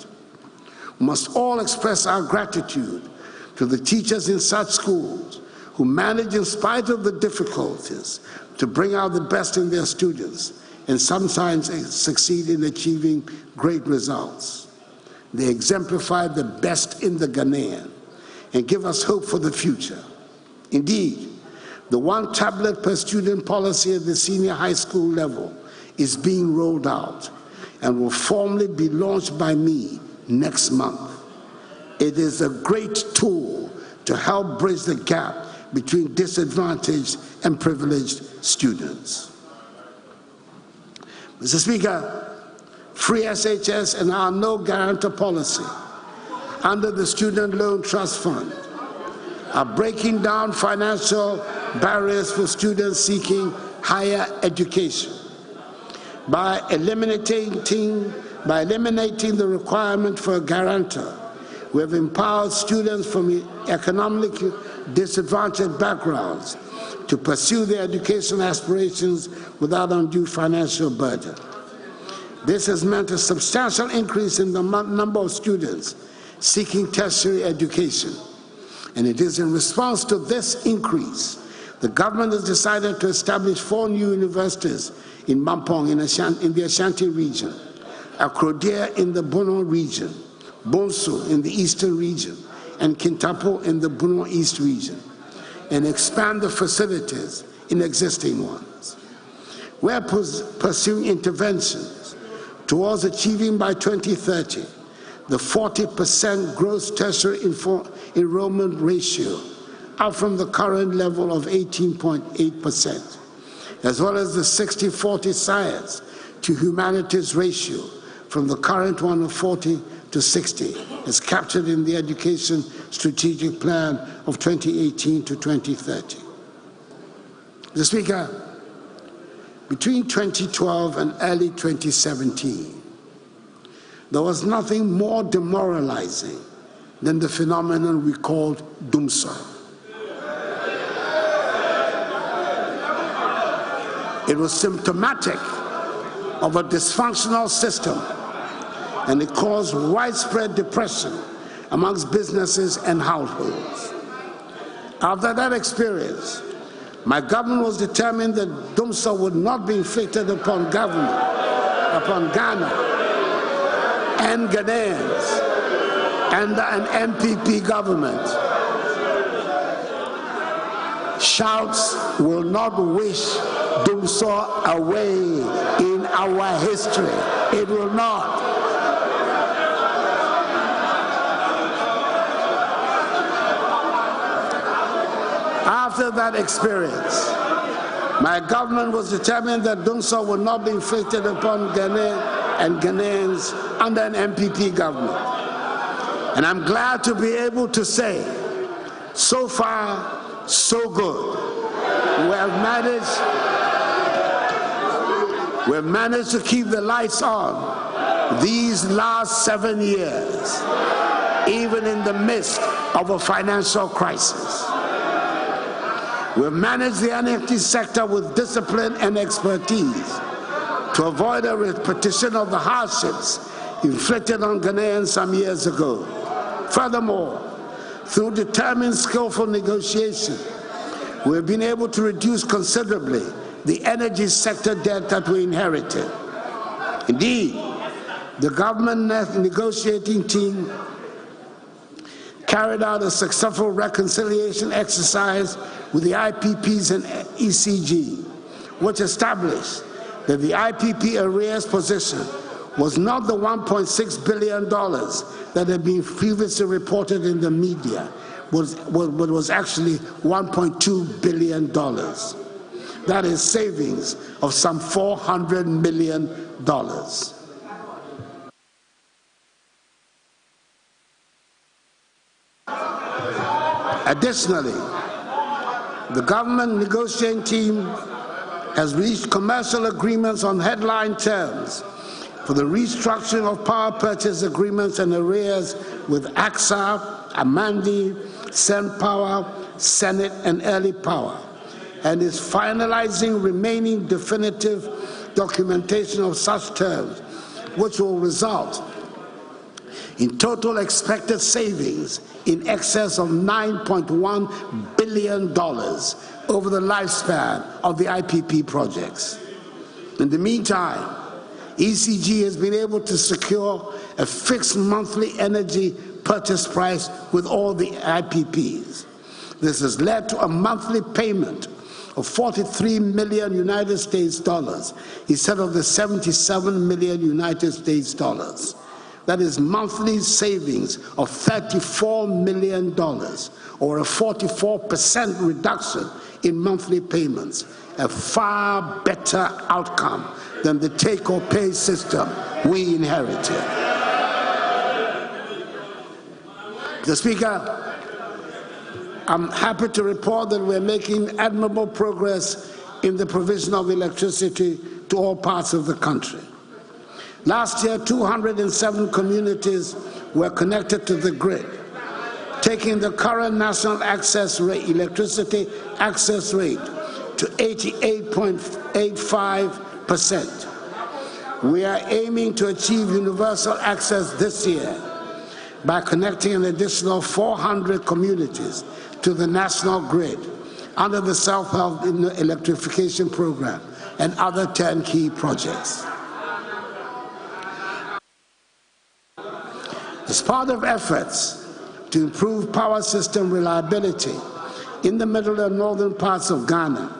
We must all express our gratitude to the teachers in such schools who manage, in spite of the difficulties, to bring out the best in their students and sometimes succeed in achieving great results. They exemplify the best in the Ghanaian and give us hope for the future. Indeed, the one tablet per student policy at the senior high school level is being rolled out and will formally be launched by me next month. It is a great tool to help bridge the gap between disadvantaged and privileged students. Mr. Speaker, free SHS and our no guarantor policy under the Student Loan Trust Fund are breaking down financial barriers for students seeking higher education. By eliminating the requirement for a guarantor, we have empowered students from economically disadvantaged backgrounds to pursue their educational aspirations without undue financial burden. This has meant a substantial increase in the number of students seeking tertiary education. And it is in response to this increase, the government has decided to establish 4 new universities in Mampong in the Ashanti region, Akrodia in the Bono region, Bonsu in the eastern region, and Kintapo in the Bono East region, and expand the facilities in existing ones. We are pursuing interventions towards achieving by 2030 the 40% gross tertiary enrollment ratio, up from the current level of 18.8%, as well as the 60-40 science to humanities ratio from the current one of 40 to 60, as captured in the Education Strategic Plan of 2018 to 2030. Mr. Speaker, between 2012 and early 2017, there was nothing more demoralizing than the phenomenon we called DUMSA. It was symptomatic of a dysfunctional system, and it caused widespread depression amongst businesses and households. After that experience, my government was determined that DUMSA would not be inflicted upon Ghana and Ghanaians under an MPP government. Shouts will not wish DUMSA away in our history. It will not. After that experience, my government was determined that DUMSA would not be inflicted upon Ghana and Ghanaians under an MPP government. And I'm glad to be able to say, so far, so good. We've managed to keep the lights on these last 7 years, even in the midst of a financial crisis. We've managed the NFT sector with discipline and expertise to avoid a repetition of the hardships inflicted on Ghanaians some years ago. Furthermore, through determined, skillful negotiation, we've been able to reduce considerably the energy sector debt that we inherited. Indeed, the government negotiating team carried out a successful reconciliation exercise with the IPPs and ECG, which established that the IPP arrears position was not the $1.6 billion that had been previously reported in the media, but was actually $1.2 billion. That is savings of some $400 million. Additionally, the government negotiating team has reached commercial agreements on headline terms for the restructuring of power purchase agreements and arrears with AXA, Amandi, SenPower, Senate, and Early Power, and is finalizing remaining definitive documentation of such terms, which will result in total expected savings in excess of $9.1 billion over the lifespan of the IPP projects. In the meantime, ECG has been able to secure a fixed monthly energy purchase price with all the IPPs. This has led to a monthly payment of 43 million United States dollars instead of the 77 million United States dollars. That is monthly savings of $34 million, or a 44% reduction in monthly payments, a far better outcome than the take-or-pay system we inherited. Mr. Speaker, I'm happy to report that we're making admirable progress in the provision of electricity to all parts of the country. Last year, 207 communities were connected to the grid, taking the current national access rate, electricity access rate to 88.85%. We are aiming to achieve universal access this year by connecting an additional 400 communities to the national grid under the Self-Help Electrification Program and other turnkey projects. As part of efforts to improve power system reliability in the middle and northern parts of Ghana,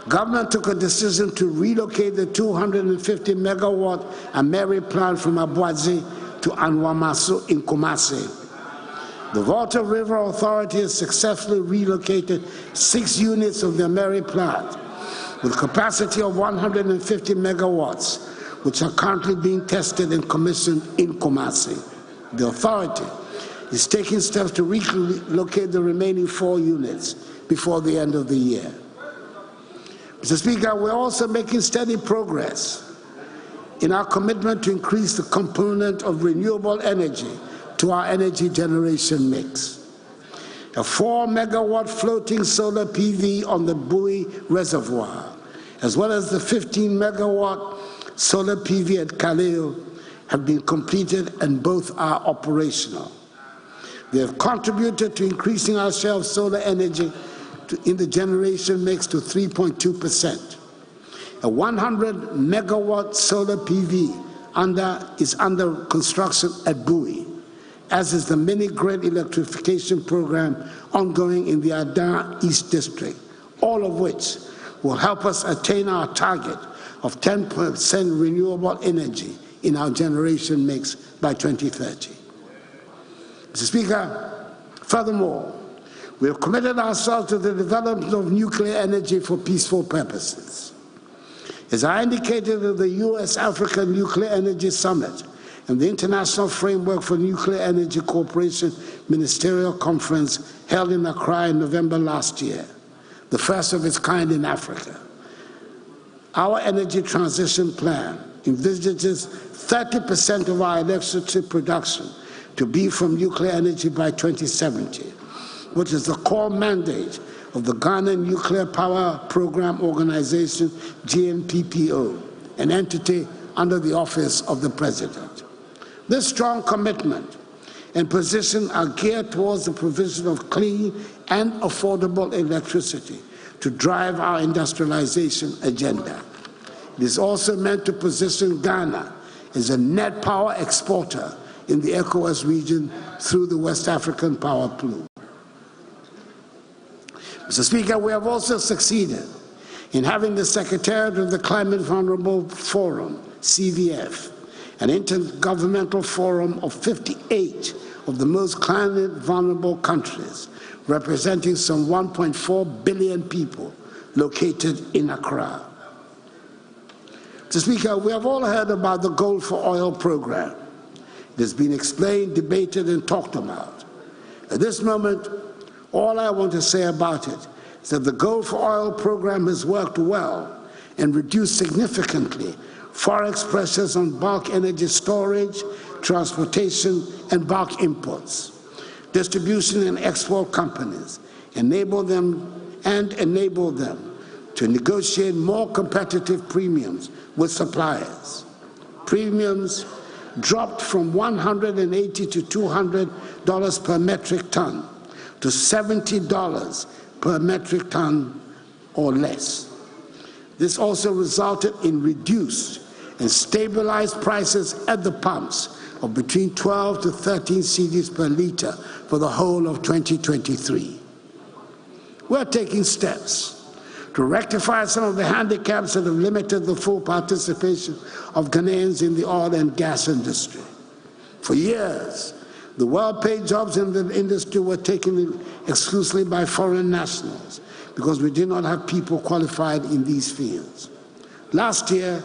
government took a decision to relocate the 250-megawatt Ameri plant from Abuadzi to Anwamaso in Kumasi. The Volta River Authority has successfully relocated 6 units of the Ameri plant with capacity of 150 megawatts, which are currently being tested and commissioned in Kumasi. The authority is taking steps to relocate the remaining 4 units before the end of the year. Mr. Speaker, we're also making steady progress in our commitment to increase the component of renewable energy to our energy generation mix. A 4-megawatt floating solar PV on the Bui Reservoir, as well as the 15-megawatt solar PV at Kaleo, have been completed and both are operational. They have contributed to increasing our share of solar energy in the generation mix to 3.2%. A 100-megawatt solar PV is under construction at Bui, as is the mini-grid electrification program ongoing in the Adan East District, all of which will help us attain our target of 10% renewable energy in our generation mix by 2030. Mr. Speaker, furthermore, we have committed ourselves to the development of nuclear energy for peaceful purposes. As I indicated at the U.S.-Africa Nuclear Energy Summit and the International Framework for Nuclear Energy Cooperation Ministerial Conference held in Accra in November last year, the first of its kind in Africa, our energy transition plan envisages 30% of our electricity production to be from nuclear energy by 2070, which is the core mandate of the Ghana Nuclear Power Program Organization, GNPPO, an entity under the office of the President. This strong commitment and position are geared towards the provision of clean and affordable electricity to drive our industrialization agenda. It is also meant to position Ghana as a net power exporter in the ECOWAS region through the West African Power Pool. Mr. Speaker, we have also succeeded in having the Secretariat of the Climate Vulnerable Forum, CVF, an intergovernmental forum of 58 of the most climate vulnerable countries, representing some 1.4 billion people located in Accra. Mr. Speaker, we have all heard about the Gold for Oil program. It has been explained, debated, and talked about. At this moment, all I want to say about it is that the Gold for Oil program has worked well and reduced significantly forex pressures on bulk energy storage, transportation, and bulk imports. distribution and export companies, enable them to negotiate more competitive premiums with suppliers. Premiums dropped from $180 to $200 per metric ton to $70 per metric ton or less. This also resulted in reduced and stabilized prices at the pumps of between 12 to 13 cedis per liter for the whole of 2023. We're taking steps to rectify some of the handicaps that have limited the full participation of Ghanaians in the oil and gas industry. For years, the well-paid jobs in the industry were taken exclusively by foreign nationals because we did not have people qualified in these fields. Last year,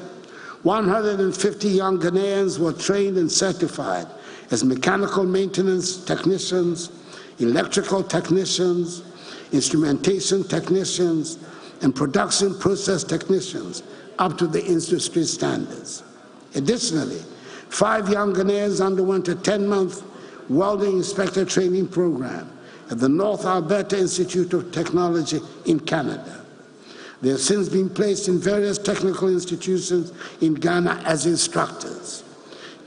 150 young Ghanaians were trained and certified as mechanical maintenance technicians, electrical technicians, instrumentation technicians, and production process technicians up to the industry standards. Additionally, 5 young Ghanaians underwent a 10-month welding inspector training program at the North Alberta Institute of Technology in Canada. They have since been placed in various technical institutions in Ghana as instructors.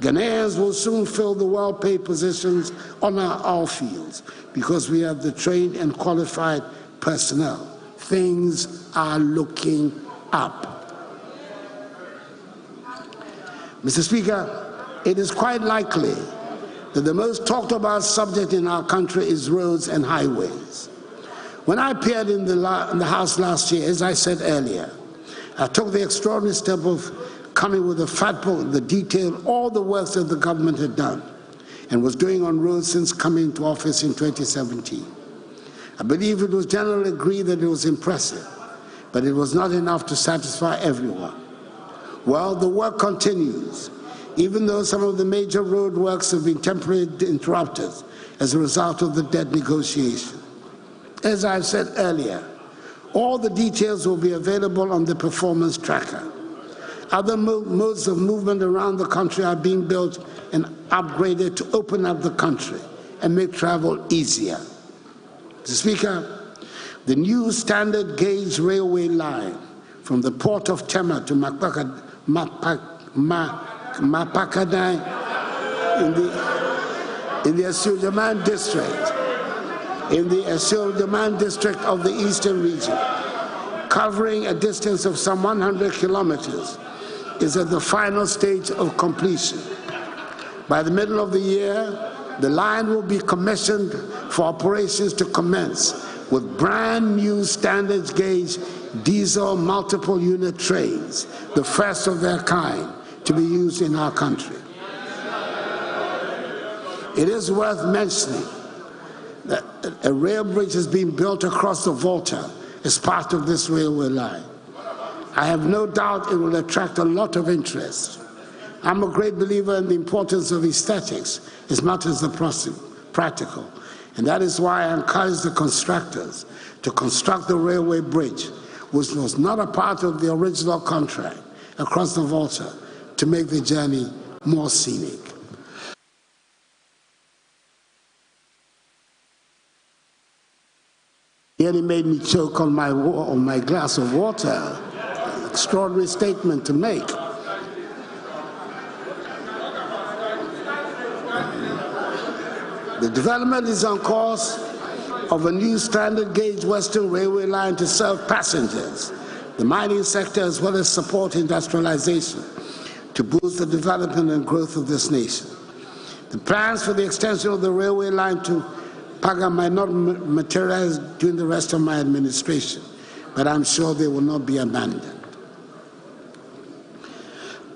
Ghanaians will soon fill the well-paid positions on our oil fields because we have the trained and qualified personnel. Things are looking up. Mr. Speaker, it is quite likely that the most talked about subject in our country is roads and highways. When I appeared in the House last year, as I said earlier, I took the extraordinary step of coming with a fat book that detailed all the work that the government had done and was doing on roads since coming to office in 2017. I believe it was generally agreed that it was impressive, but it was not enough to satisfy everyone. Well, the work continues, even though some of the major road works have been temporarily interrupted as a result of the debt negotiation. As I said earlier, all the details will be available on the performance tracker. Other modes of movement around the country are being built and upgraded to open up the country and make travel easier. Mr. Speaker, the new standard gauge railway line from the port of Tema to Mapakadai in the Asildaman district, of the eastern region, covering a distance of some 100 kilometers, is at the final stage of completion. By the middle of the year, the line will be commissioned for operations to commence with brand new standard gauge diesel multiple unit trains, the first of their kind to be used in our country. It is worth mentioning that a rail bridge is being built across the Volta as part of this railway line. I have no doubt it will attract a lot of interest. I'm a great believer in the importance of aesthetics as much as the practical, and that is why I encourage the constructors to construct the railway bridge, which was not a part of the original contract, across the Volta to make the journey more scenic. He only made me choke on my glass of water. Extraordinary statement to make. The development is on course of a new standard gauge Western Railway line to serve passengers, the mining sector, as well as support industrialization to boost the development and growth of this nation. The plans for the extension of the railway line to Paga might not materialize during the rest of my administration, but I'm sure they will not be abandoned.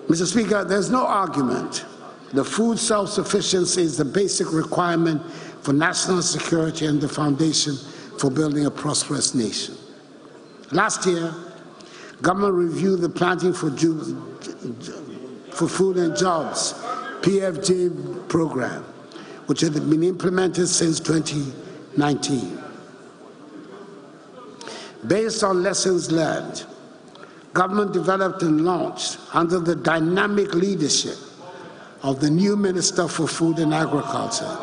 Mr. Speaker, there's no argument that food self-sufficiency is the basic requirement for national security and the foundation for building a prosperous nation. Last year, government reviewed the Planting for Food and Jobs, PFJ program, which had been implemented since 2019. Based on lessons learned, government developed and launched, under the dynamic leadership of the new Minister for Food and Agriculture,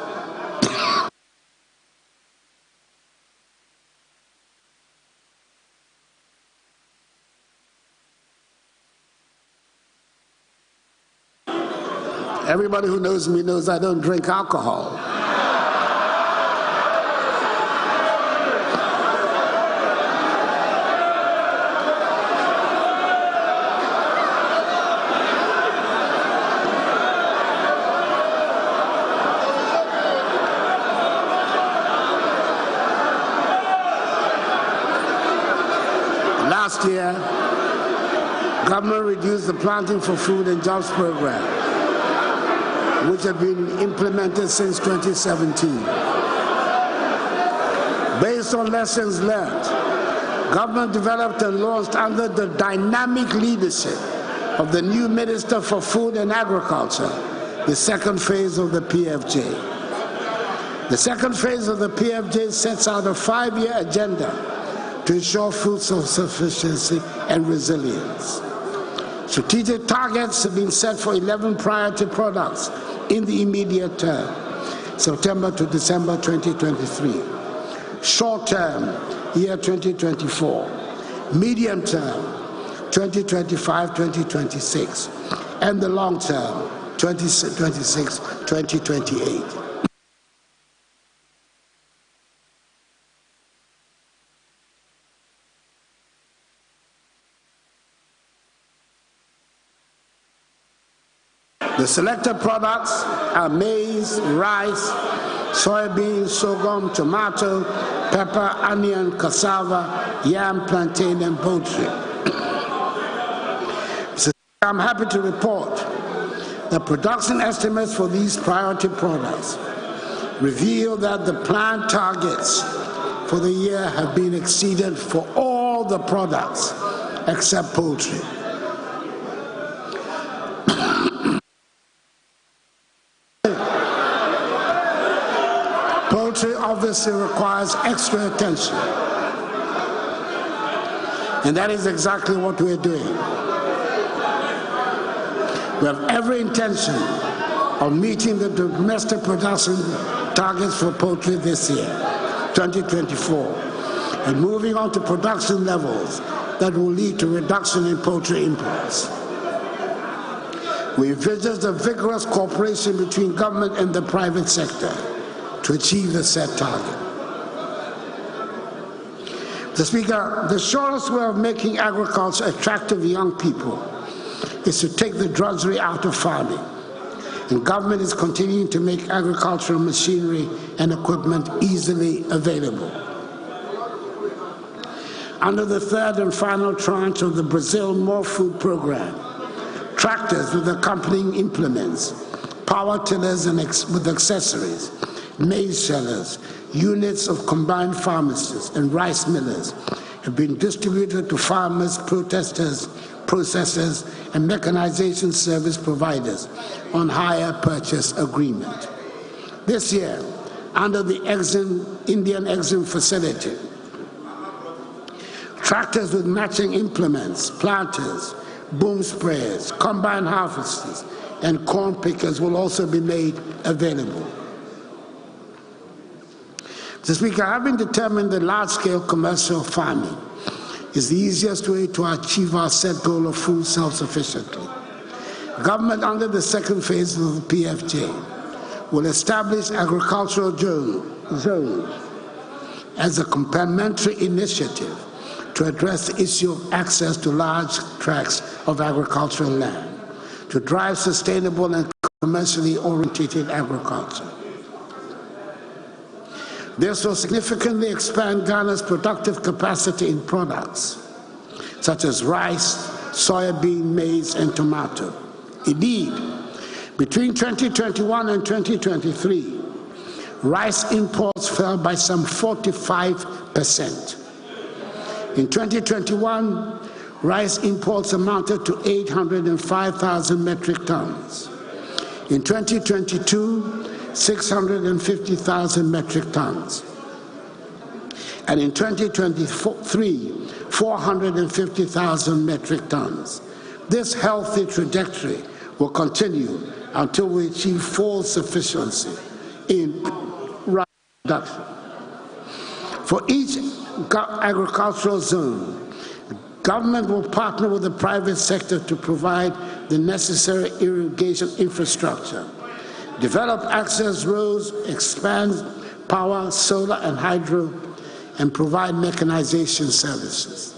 Everybody who knows me knows I don't drink alcohol. Last year, government reduced the Planting for Food and Jobs program, which had been implemented since 2017. Based on lessons learned, government developed and launched under the dynamic leadership of the new Minister for Food and Agriculture, the second phase of the PFJ. The second phase of the PFJ sets out a 5-year agenda to ensure food self-sufficiency and resilience. Strategic targets have been set for 11 priority products in the immediate term, September to December 2023. Short term, year 2024. Medium term, 2025-2026. And the long term, 2026-2028. The selected products are maize, rice, soybean, sorghum, tomato, pepper, onion, cassava, yam, plantain, and poultry. I'm happy to report that production estimates for these priority products reveal that the planned targets for the year have been exceeded for all the products except poultry. Poultry obviously requires extra attention, and that is exactly what we're doing. We have every intention of meeting the domestic production targets for poultry this year, 2024, and moving on to production levels that will lead to reduction in poultry imports. We envisage a vigorous cooperation between government and the private sector to achieve the set target. Mr. Speaker, the surest way of making agriculture attractive to young people is to take the drudgery out of farming, and government is continuing to make agricultural machinery and equipment easily available. Under the third and final tranche of the Brazil More Food program, tractors with accompanying implements, power tillers and with accessories, maize shellers, units of combined pharmacists, and rice millers have been distributed to farmers, processors, and mechanization service providers on hire purchase agreement. This year, under the Indian EXIM facility, tractors with matching implements, planters, boom sprayers, combine harvesters, and corn pickers will also be made available. Mr. Speaker, having determined that large-scale commercial farming is the easiest way to achieve our set goal of food self-sufficiency, government under the second phase of the PFJ will establish agricultural zones as a complementary initiative to address the issue of access to large tracts of agricultural land, to drive sustainable and commercially oriented agriculture. This will significantly expand Ghana's productive capacity in products such as rice, soybean, maize, and tomato. Indeed, between 2021 and 2023, rice imports fell by some 45%. In 2021, rice imports amounted to 805,000 metric tons. In 2022, 650,000 metric tons. And in 2023, 450,000 metric tons. This healthy trajectory will continue until we achieve full sufficiency in rice production. For each agricultural zone, Government will partner with the private sector to provide the necessary irrigation infrastructure, develop access roads, expand power, solar and hydro, and provide mechanization services.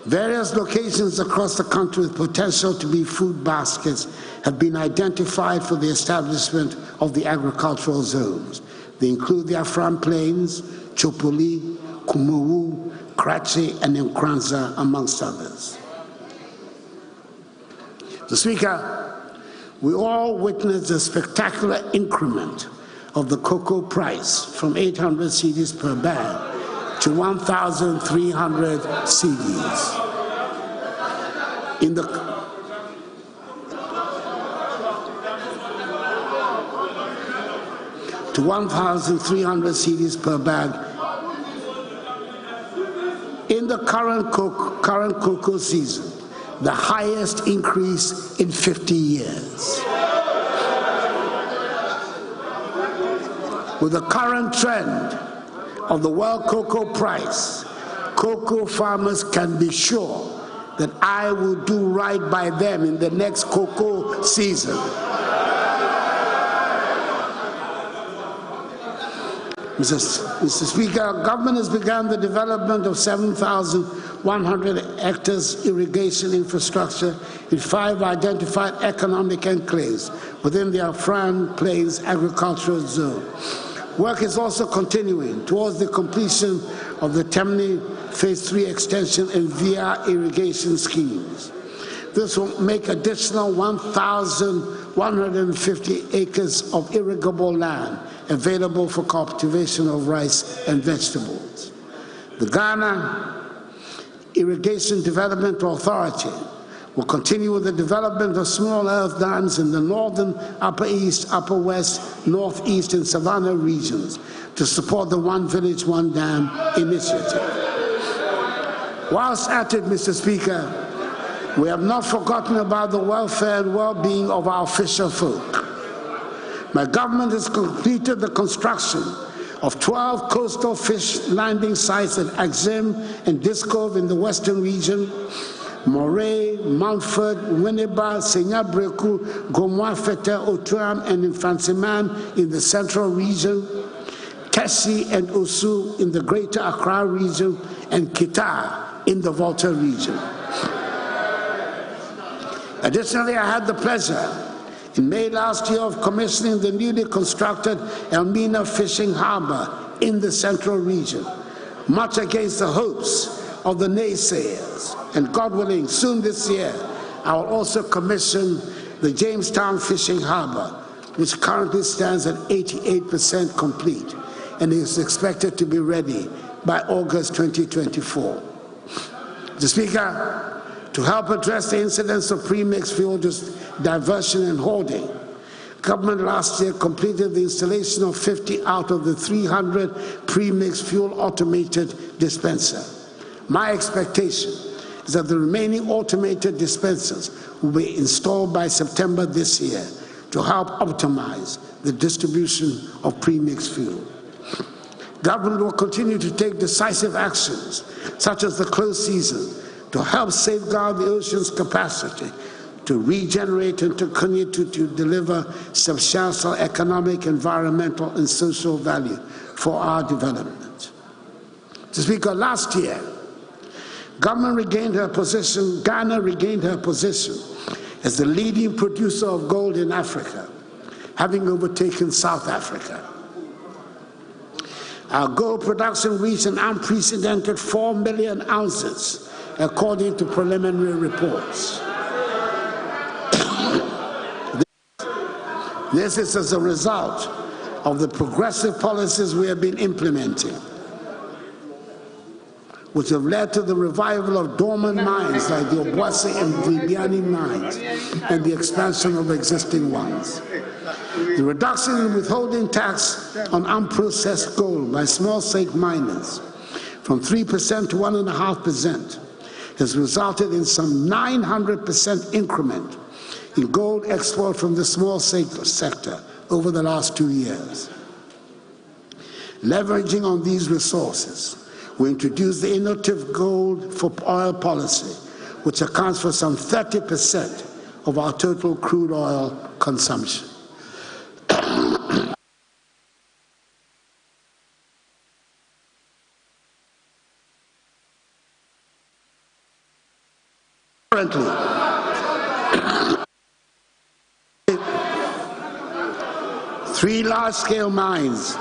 Various locations across the country with potential to be food baskets have been identified for the establishment of the agricultural zones. They include the Afram Plains, Chopoli, Kumowu, Kratche, and Nkranza, amongst others. Mr. Speaker, we all witnessed a spectacular increment of the cocoa price from 800 cedis per bag to 1,300 cedis. To 1,300 cedis per bag in the current cocoa season, the highest increase in 50 years. With the current trend of the world cocoa price, cocoa farmers can be sure that I will do right by them in the next cocoa season. Mr. Speaker, government has begun the development of 7,100 hectares irrigation infrastructure in 5 identified economic enclaves within the Afram Plains agricultural zone. Work is also continuing towards the completion of the Temne Phase 3 extension and via irrigation schemes. This will make additional 1,150 acres of irrigable land available for cultivation of rice and vegetables. The Ghana Irrigation Development Authority will continue with the development of small earth dams in the northern, upper east, upper west, northeast, and savannah regions to support the One Village, One Dam initiative. Whilst at it, Mr. Speaker, we have not forgotten about the welfare and well-being of our fisher folk. My government has completed the construction of 12 coastal fish landing sites at Axim and Discove in the western region, Moray, Mountford, Winneba, Senyabreku, Gomoafete, Otuam, and Infantsiman in the central region, Kessi and Osu in the greater Accra region, and Kita in the Volta region. Additionally, I had the pleasure in May last year of commissioning the newly constructed Elmina Fishing Harbor in the central region, much against the hopes of the naysayers. And God willing, soon this year, I will also commission the Jamestown Fishing Harbor, which currently stands at 88% complete and is expected to be ready by August 2024. Mr. Speaker, to help address the incidence of premixed fuel diversion and hoarding, government last year completed the installation of 50 out of the 300 premixed fuel automated dispenser. My expectation is that the remaining automated dispensers will be installed by September this year to help optimize the distribution of premixed fuel. Government will continue to take decisive actions, such as the close season, to help safeguard the ocean's capacity to regenerate and to continue to deliver substantial economic, environmental, and social value for our development. Mr. Speaker, last year, Ghana regained her position as the leading producer of gold in Africa, having overtaken South Africa. Our gold production reached an unprecedented 4 million ounces, according to preliminary reports. This is as a result of the progressive policies we have been implementing, which have led to the revival of dormant mines like the Obuasi and Vibiani mines and the expansion of existing ones. The reduction in withholding tax on unprocessed gold by small-scale miners from 3% to 1.5% has resulted in some 900% increment in gold export from the small sector over the last 2 years. Leveraging on these resources, We introduced the innovative gold for oil policy, which accounts for some 30% of our total crude oil consumption. Currently, 3 large-scale mines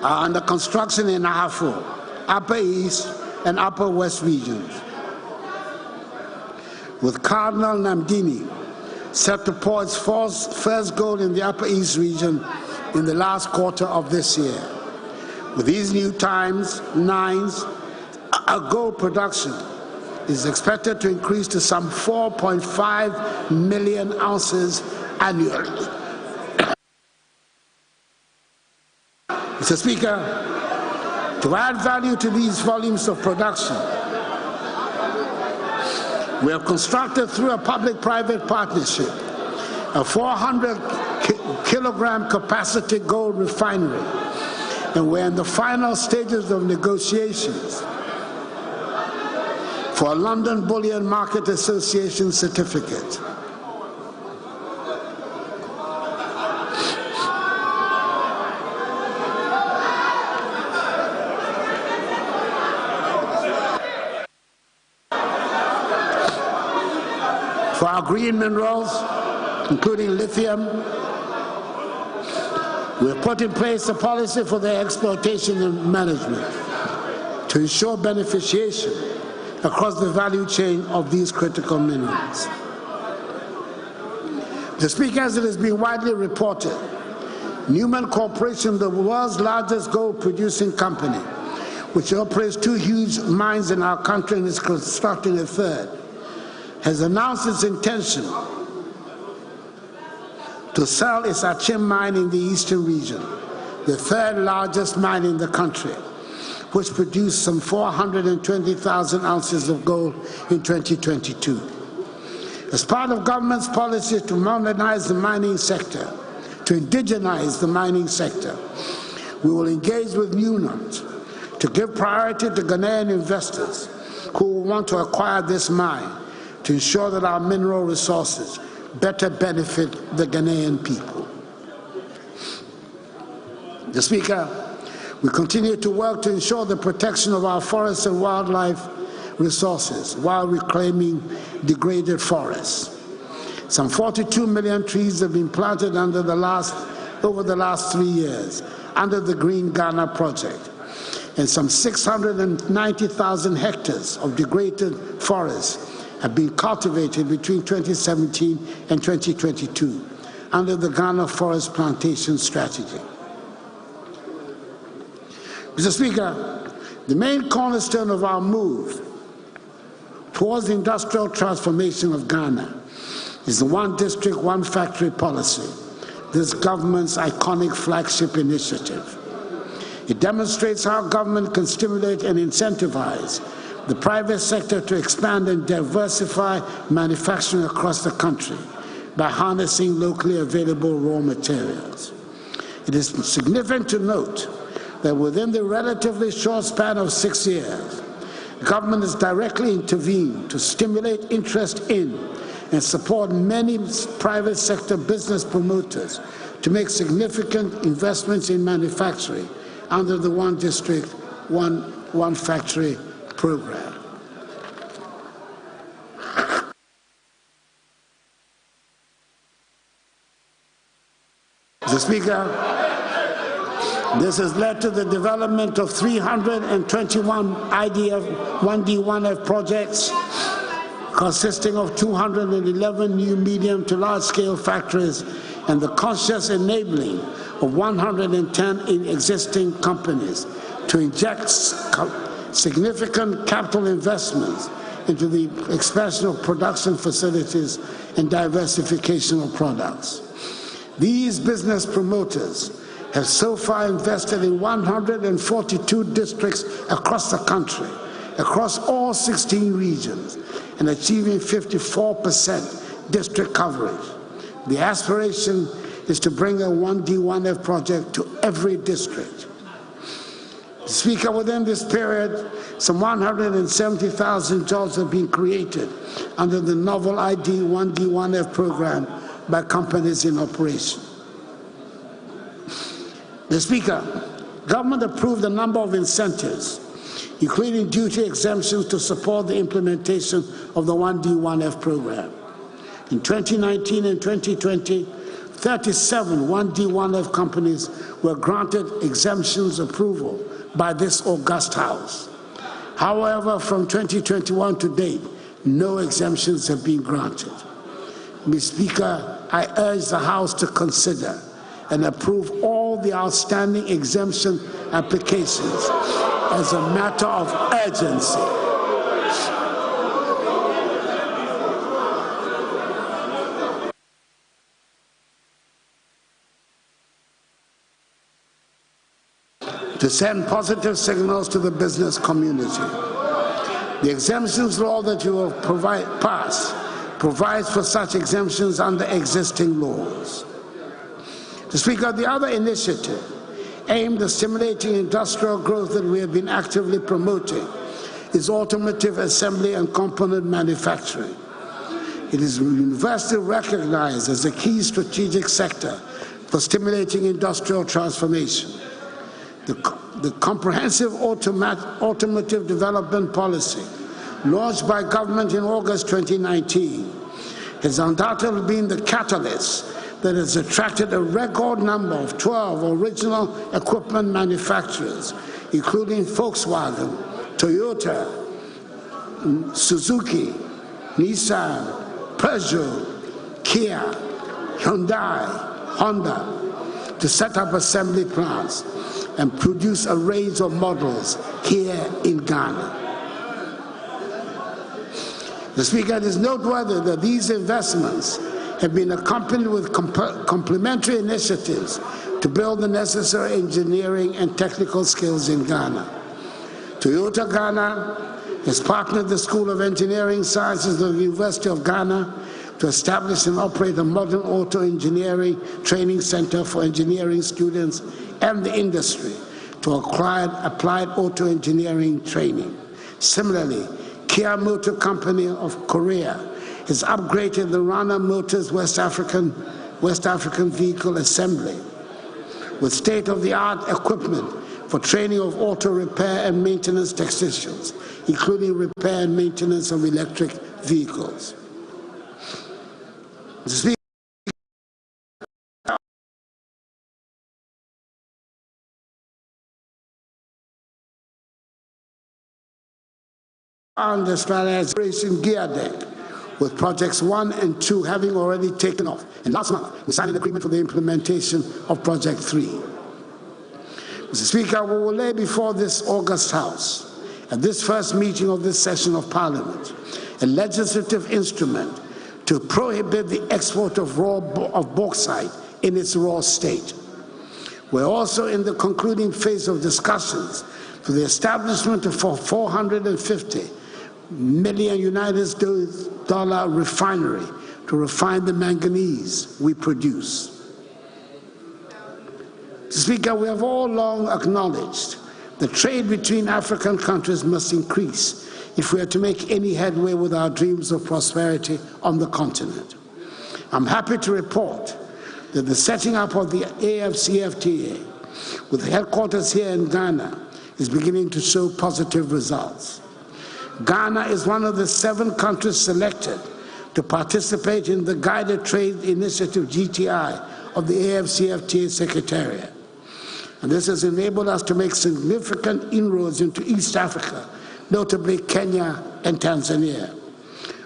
are under construction in Ahafo, Upper East and Upper West regions, with Cardinal Namdini set to pour its first gold in the Upper East region in the last quarter of this year. With these new nines, our gold production is expected to increase to some 4.5 million ounces annually. Mr. Speaker, to add value to these volumes of production, we have constructed through a public-private partnership a 400-kilogram capacity gold refinery, and we're in the final stages of negotiations for a London Bullion Market Association certificate. For our green minerals, including lithium, we have put in place a policy for their exploitation and management to ensure beneficiation across the value chain of these critical minerals. Mr. Speaker, as it has been widely reported, Newman Corporation, the world's largest gold-producing company, which operates 2 huge mines in our country and is constructing a third, has announced its intention to sell its Achim mine in the eastern region, the 3rd largest mine in the country, which produced some 420,000 ounces of gold in 2022. As part of government's policy to modernize the mining sector, to indigenize the mining sector, we will engage with Newmont to give priority to Ghanaian investors who will want to acquire this mine to ensure that our mineral resources better benefit the Ghanaian people. Mr. Speaker, we continue to work to ensure the protection of our forests and wildlife resources while reclaiming degraded forests. Some 42 million trees have been planted over the last 3 years under the Green Ghana project, and some 690,000 hectares of degraded forests have been cultivated between 2017 and 2022 under the Ghana Forest Plantation Strategy. Mr. Speaker, the main cornerstone of our move towards the industrial transformation of Ghana is the One District, One Factory policy, this government's iconic flagship initiative. It demonstrates how government can stimulate and incentivize the private sector to expand and diversify manufacturing across the country by harnessing locally available raw materials. It is significant to note that within the relatively short span of 6 years, government has directly intervened to stimulate interest in and support many private sector business promoters to make significant investments in manufacturing under the One District, One Factory program. Mr. Speaker, this has led to the development of 321 IDF 1D1F projects consisting of 211 new medium to large-scale factories and the conscious enabling of 110 existing companies to inject significant capital investments into the expansion of production facilities and diversification of products. These business promoters have so far invested in 142 districts across the country, across all 16 regions, and achieving 54% district coverage. The aspiration is to bring a 1D1F project to every district. Speaker, within this period, some 170,000 jobs have been created under the novel ID 1D1F program by companies in operation. The Speaker, government approved a number of incentives, including duty exemptions to support the implementation of the 1D1F program. In 2019 and 2020, 37 1D1F companies were granted exemptions approval by this august House. However, from 2021 to date, no exemptions have been granted. Mr. Speaker, I urge the House to consider and approve all the outstanding exemption applications as a matter of urgency. To send positive signals to the business community. The exemptions law that you have passed provides for such exemptions under existing laws. To speak of the other initiative aimed at stimulating industrial growth that we have been actively promoting is automotive assembly and component manufacturing. It is universally recognized as a key strategic sector for stimulating industrial transformation. The comprehensive automotive development policy launched by government in August 2019 has undoubtedly been the catalyst that has attracted a record number of 12 original equipment manufacturers, including Volkswagen, Toyota, Suzuki, Nissan, Peugeot, Kia, Hyundai, Honda, to set up assembly plants and produce a range of models here in Ghana. The Speaker, it is noteworthy that these investments have been accompanied with complementary initiatives to build the necessary engineering and technical skills in Ghana. Toyota Ghana has partnered the School of Engineering Sciences of the University of Ghana to establish and operate a modern auto engineering training center for engineering students and the industry to acquire applied auto engineering training. Similarly, Kia Motor Company of Korea has upgraded the Rana Motors West African vehicle assembly with state-of-the-art equipment for training of auto repair and maintenance technicians, including repair and maintenance of electric vehicles. And Operation Gear Deck, with projects 1 and 2 having already taken off. And last month, we signed an agreement for the implementation of Project 3. Mr. Speaker, we will lay before this august House, at this first meeting of this session of Parliament, a legislative instrument to prohibit the export of bauxite in its raw state. We're also in the concluding phase of discussions for the establishment of a $450 million US refinery to refine the manganese we produce. Speaker, we have all long acknowledged that trade between African countries must increase if we are to make any headway with our dreams of prosperity on the continent. I'm happy to report that the setting up of the AFCFTA, with headquarters here in Ghana, is beginning to show positive results. Ghana is one of the 7 countries selected to participate in the Guided Trade Initiative, GTI, of the AFCFTA Secretariat. And this has enabled us to make significant inroads into East Africa, notably Kenya and Tanzania.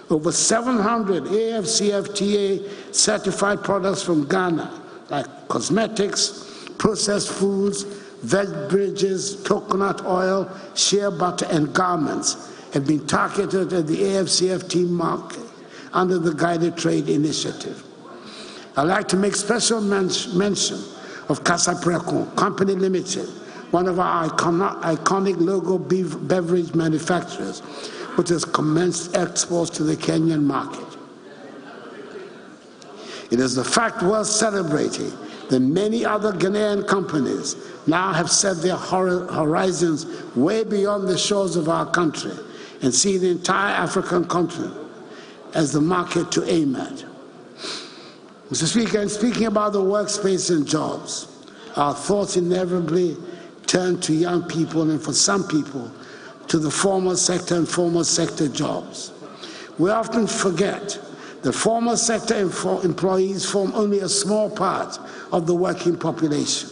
Over 700 AFCFTA certified products from Ghana, like cosmetics, processed foods, beverages, coconut oil, shea butter, and garments, have been targeted at the AFCFTA market under the Guided Trade Initiative. I'd like to make special mention of Casapreco Company Limited, one of our iconic logo beverage manufacturers, which has commenced exports to the Kenyan market. It is the fact worth celebrating that many other Ghanaian companies now have set their horizons way beyond the shores of our country and see the entire African continent as the market to aim at. Mr. Speaker, in speaking about the workspace and jobs, our thoughts inevitably turn to young people and, for some people, to the formal sector and formal sector jobs. We often forget that formal sector employees form only a small part of the working population.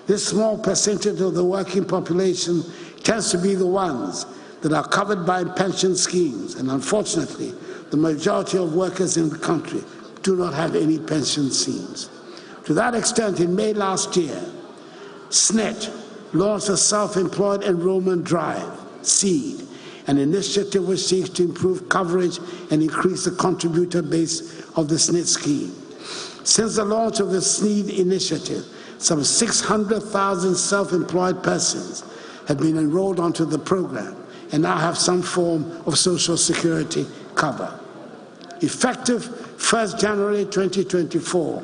This small percentage of the working population tends to be the ones that are covered by pension schemes, and unfortunately, the majority of workers in the country do not have any pension schemes. To that extent, in May last year, SNET launched a self-employed enrollment drive, SEED, an initiative which seeks to improve coverage and increase the contributor base of the SNET scheme. Since the launch of the SNED initiative, some 600,000 self-employed persons have been enrolled onto the program and now have some form of social security cover. Effective 1st January 2024,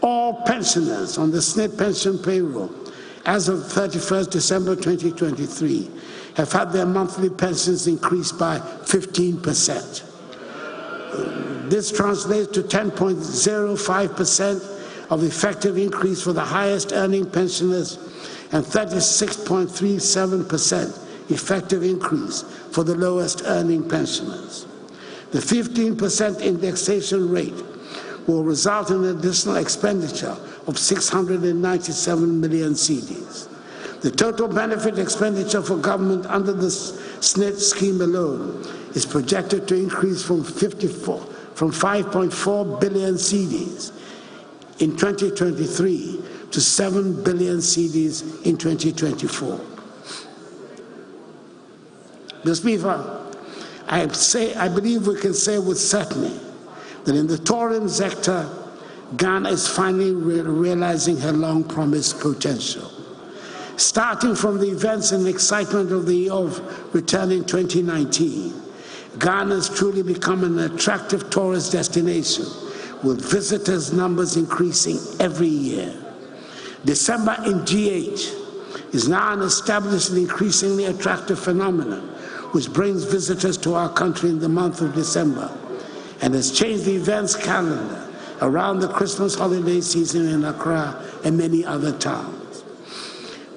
all pensioners on the SNET pension payroll as of 31st December 2023 have had their monthly pensions increased by 15%. This translates to 10.05% of effective increase for the highest earning pensioners and 36.37% effective increase for the lowest earning pensioners. The 15% indexation rate will result in an additional expenditure of 697 million cedis. The total benefit expenditure for government under the SNET scheme alone is projected to increase from 5.4 billion cedis in 2023 to 7 billion cedis in 2024. Mr. Speaker, I believe we can say with certainty that in the tourism sector, Ghana is finally realizing her long-promised potential. Starting from the events and excitement of the year of returning 2019, Ghana has truly become an attractive tourist destination, with visitors' numbers increasing every year. December in GH is now an established and increasingly attractive phenomenon, which brings visitors to our country in the month of December and has changed the events calendar around the Christmas holiday season in Accra and many other towns.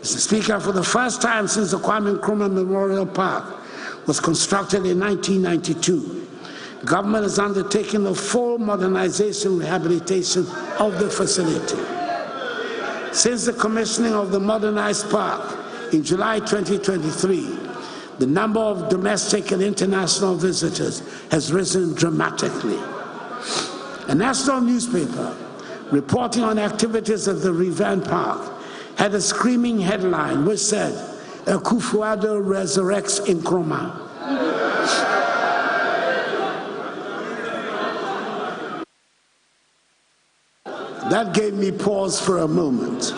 Mr. Speaker, for the first time since the Kwame Nkrumah Memorial Park was constructed in 1992, government has undertaken a full modernization rehabilitation of the facility. Since the commissioning of the modernized park in July 2023, the number of domestic and international visitors has risen dramatically. A national newspaper reporting on activities at the revamped park had a screaming headline which said, "Akufo-Addo resurrects Nkrumah." That gave me pause for a moment,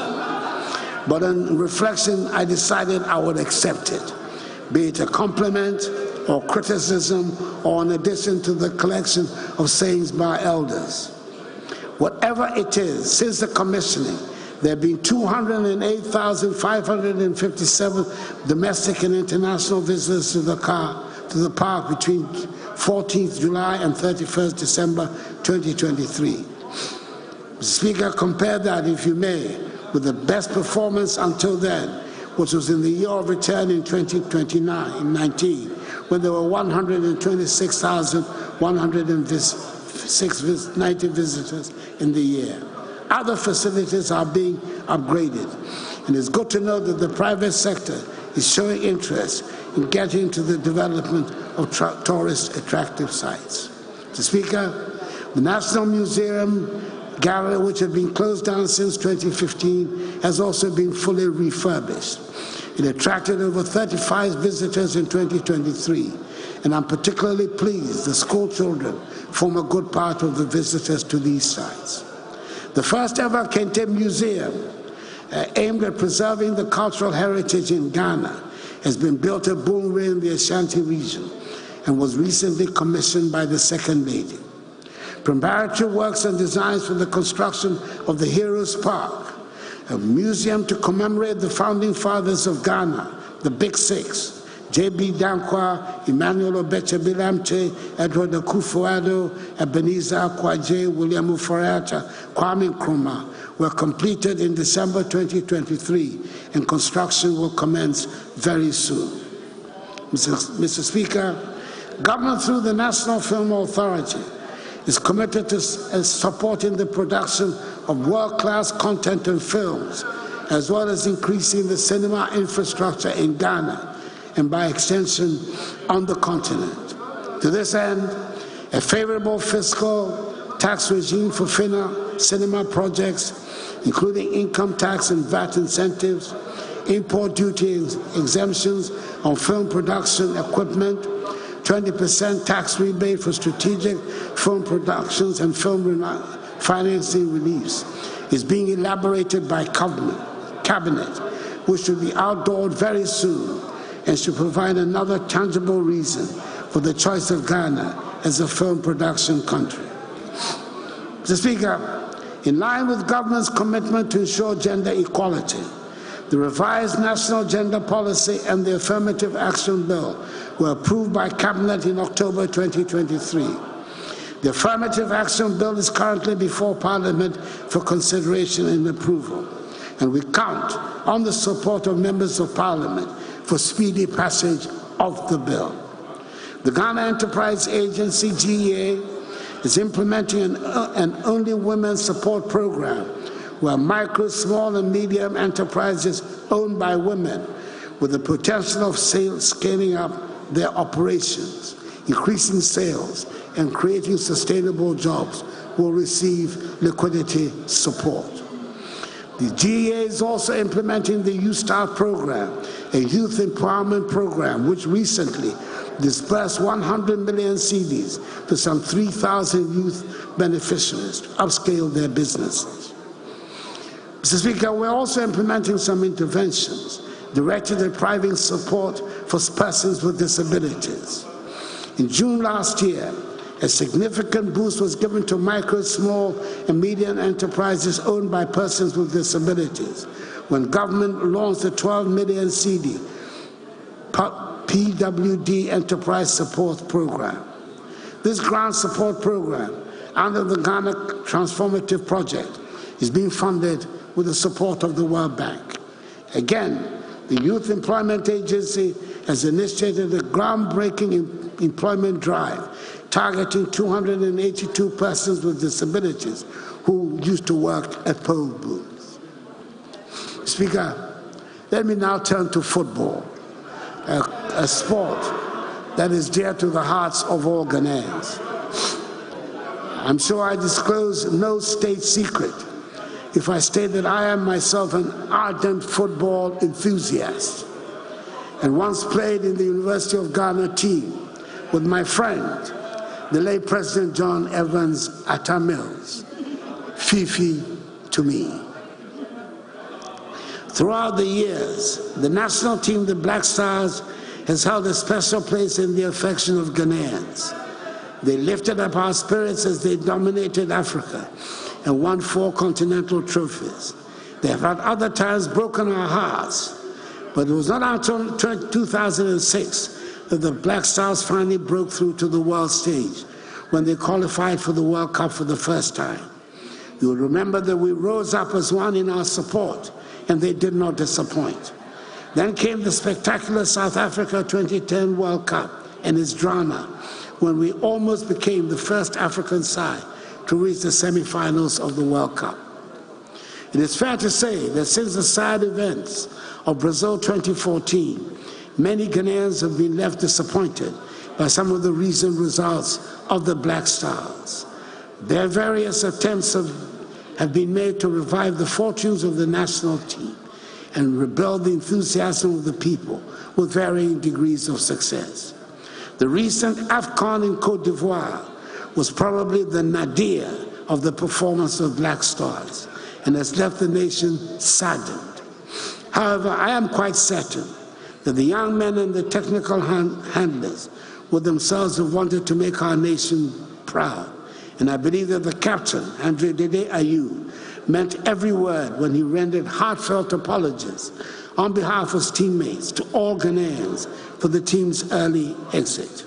but on reflection, I decided I would accept it, be it a compliment or criticism or an addition to the collection of sayings by elders. Whatever it is, since the commissioning, there have been 208,557 domestic and international visitors to the park between 14th July and 31st December 2023. Mr. Speaker, compare that, if you may, with the best performance until then, which was in the year of return in 2019, when there were 126,190 visitors in the year. Other facilities are being upgraded, and it's good to know that the private sector is showing interest in getting to the development of tourist attractive sites. Mr. Speaker, the National Museum Gallery, which had been closed down since 2015, has also been fully refurbished. It attracted over 35 visitors in 2023, and I'm particularly pleased the school children form a good part of the visitors to these sites. The first ever Kente Museum, aimed at preserving the cultural heritage in Ghana, has been built at Bungwe in the Ashanti region and was recently commissioned by the Second Lady. preparatory works and designs for the construction of the Heroes Park, a museum to commemorate the founding fathers of Ghana, the Big Six, J.B. Dankwa, Emmanuel Obeche Bilamche, Edward Akufo-Addo, Ebenezer Akwaje, William Uforiata, Kwame Nkrumah, were completed in December 2023, and construction will commence very soon. Mr. Speaker, government through the National Film Authority is committed to supporting the production of world-class content and films, as well as increasing the cinema infrastructure in Ghana and by extension on the continent. To this end, a favorable fiscal tax regime for cinema projects, including income tax and VAT incentives, import duty exemptions on film production equipment, 20% tax rebate for strategic film productions and film financing reliefs is being elaborated by cabinet, which should be outdoored very soon and should provide another tangible reason for the choice of Ghana as a film production country. Mr. Speaker, in line with government's commitment to ensure gender equality, the revised National Gender Policy and the Affirmative Action Bill were approved by Cabinet in October 2023. The Affirmative Action Bill is currently before Parliament for consideration and approval, and we count on the support of members of Parliament for speedy passage of the bill. The Ghana Enterprise Agency, GEA, is implementing an Only Women support program where micro, small, and medium enterprises owned by women with the potential of scaling up their operations, increasing sales, and creating sustainable jobs will receive liquidity support. The GEA is also implementing the Youth Start program, a youth empowerment program which recently disbursed 100 million cedis to some 3,000 youth beneficiaries to upscale their businesses. Mr. Speaker, we're also implementing some interventions directed at providing support for persons with disabilities. In June last year, a significant boost was given to micro, small, and medium enterprises owned by persons with disabilities when government launched the 12 million CD PWD Enterprise Support Program. This grant support program under the Ghana Transformative Project is being funded with the support of the World Bank. Again, the Youth Employment Agency has initiated a groundbreaking employment drive targeting 282 persons with disabilities who used to work at poll booths. Speaker, let me now turn to football, a sport that is dear to the hearts of all Ghanaians. I'm sure I disclose no state secret if I state that I am myself an ardent football enthusiast and once played in the University of Ghana team with my friend, the late President John Evans Atta Mills, Fifi to me. Throughout the years, the national team, the Black Stars, has held a special place in the affection of Ghanaians. They lifted up our spirits as they dominated Africa and won 4 continental trophies. They have at other times broken our hearts, but it was not until 2006 that the Black Stars finally broke through to the world stage when they qualified for the World Cup for the first time. You will remember that we rose up as one in our support, and they did not disappoint. Then came the spectacular South Africa 2010 World Cup and its drama, when we almost became the first African side to reach the semifinals of the World Cup. It is fair to say that since the sad events of Brazil 2014, many Ghanaians have been left disappointed by some of the recent results of the Black Stars. Their various attempts have been made to revive the fortunes of the national team and rebuild the enthusiasm of the people with varying degrees of success. The recent AFCON in Cote d'Ivoire was probably the nadir of the performance of Black Stars and has left the nation saddened. However, I am quite certain that the young men and the technical handlers would themselves have wanted to make our nation proud And I believe that the captain, Andre Dede Ayew, meant every word when he rendered heartfelt apologies on behalf of his teammates to all Ghanaians for the team's early exit.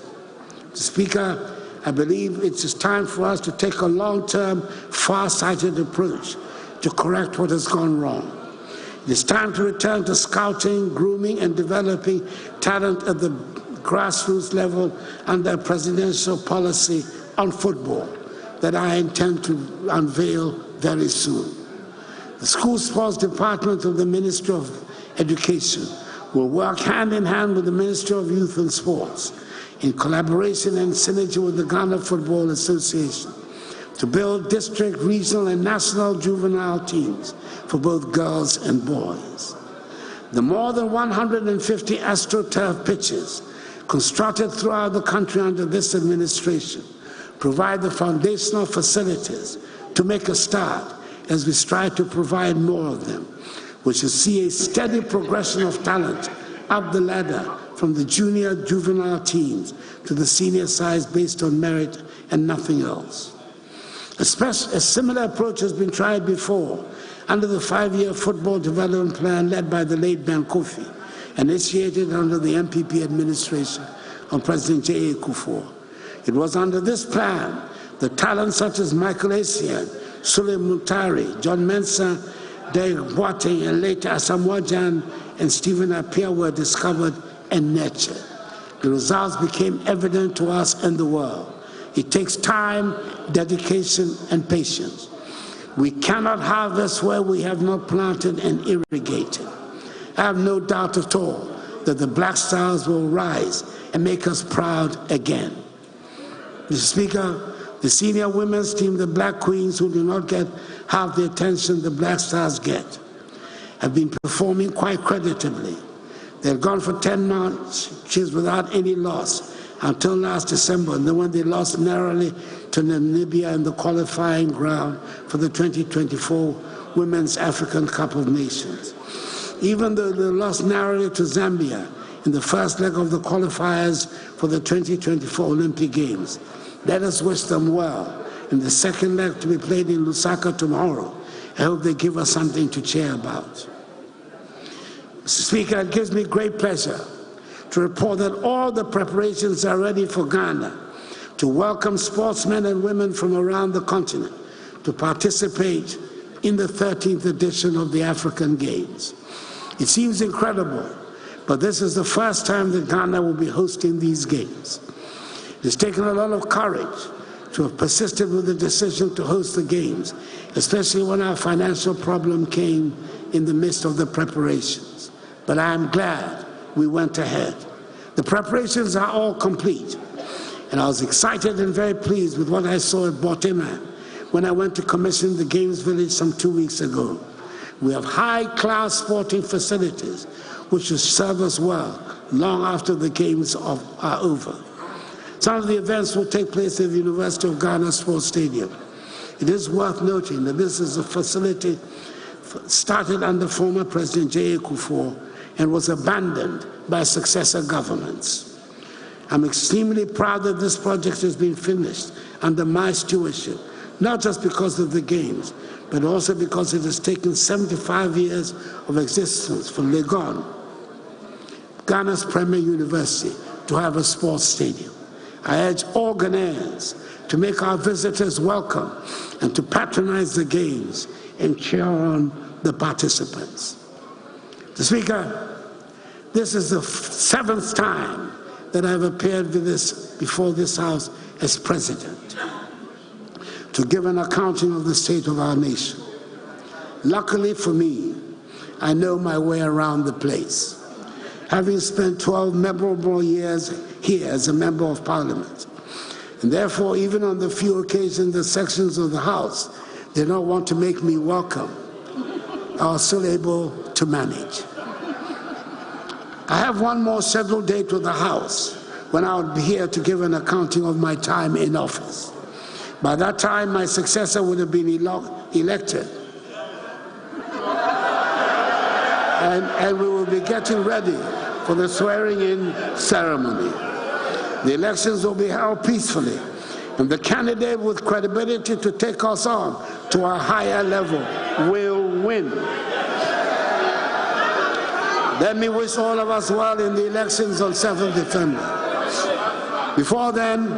Mr. Speaker, I believe it is time for us to take a long-term, far-sighted approach to correct what has gone wrong. It is time to return to scouting, grooming, and developing talent at the grassroots level under a presidential policy on football that I intend to unveil very soon. The School Sports Department of the Ministry of Education will work hand in hand with the Ministry of Youth and Sports in collaboration and synergy with the Ghana Football Association to build district, regional, and national juvenile teams for both girls and boys. The more than 150 AstroTurf pitches constructed throughout the country under this administration provide the foundational facilities to make a start as we strive to provide more of them, which will see a steady progression of talent up the ladder from the junior juvenile teams to the senior sides based on merit and nothing else. A similar approach has been tried before under the 5-year football development plan led by the late Ben Kofi, initiated under the MPP administration on President J. Akufo-Addo. It was under this plan that talents such as Michael Essien, Sule Muntari, John Mensah, Derek Boateng, and later Asamoah Gyan and Stephen Appiah were discovered and nurtured. The results became evident to us and the world. It takes time, dedication, and patience. We cannot harvest where we have not planted and irrigated. I have no doubt at all that the Black Stars will rise and make us proud again. Mr. Speaker, the senior women's team, the Black Queens, who do not get half the attention the Black Stars get, have been performing quite creditably. They had gone for 10 matches without any loss until last December, and then when they lost narrowly to Namibia in the qualifying ground for the 2024 Women's African Cup of Nations. Even though they lost narrowly to Zambia in the first leg of the qualifiers for the 2024 Olympic Games, let us wish them well in the second leg to be played in Lusaka tomorrow. I hope they give us something to cheer about. Mr. Speaker, it gives me great pleasure to report that all the preparations are ready for Ghana to welcome sportsmen and women from around the continent to participate in the 13th edition of the African Games. It seems incredible, but this is the first time that Ghana will be hosting these games. It's taken a lot of courage to have persisted with the decision to host the games, especially when our financial problem came in the midst of the preparations. But I am glad we went ahead. The preparations are all complete, and I was excited and very pleased with what I saw at Botima when I went to commission the Games Village some 2 weeks ago. We have high-class sporting facilities which will serve us well long after the Games are over. Some of the events will take place at the University of Ghana Sports Stadium. It is worth noting that this is a facility started under former President J. Akufo-Addo and was abandoned by successor governments. I'm extremely proud that this project has been finished under my stewardship, not just because of the Games, but also because it has taken 75 years of existence for Legon, Ghana's premier university, to have a sports stadium. I urge all Ghanaians to make our visitors welcome and to patronize the Games and cheer on the participants. Mr. Speaker, this is the 7th time that I've appeared before this House as President to give an accounting of the state of our nation. Luckily for me, I know my way around the place, having spent 12 memorable years here as a member of Parliament. And therefore, even on the few occasions the sections of the House did not want to make me welcome, I was still able to manage. I have one more scheduled date with the House when I will be here to give an accounting of my time in office. By that time, my successor would have been elected. And we will be getting ready for the swearing-in ceremony. The elections will be held peacefully And the candidate with credibility to take us on to a higher level will win. Let me wish all of us well in the elections on 7th December. Before then,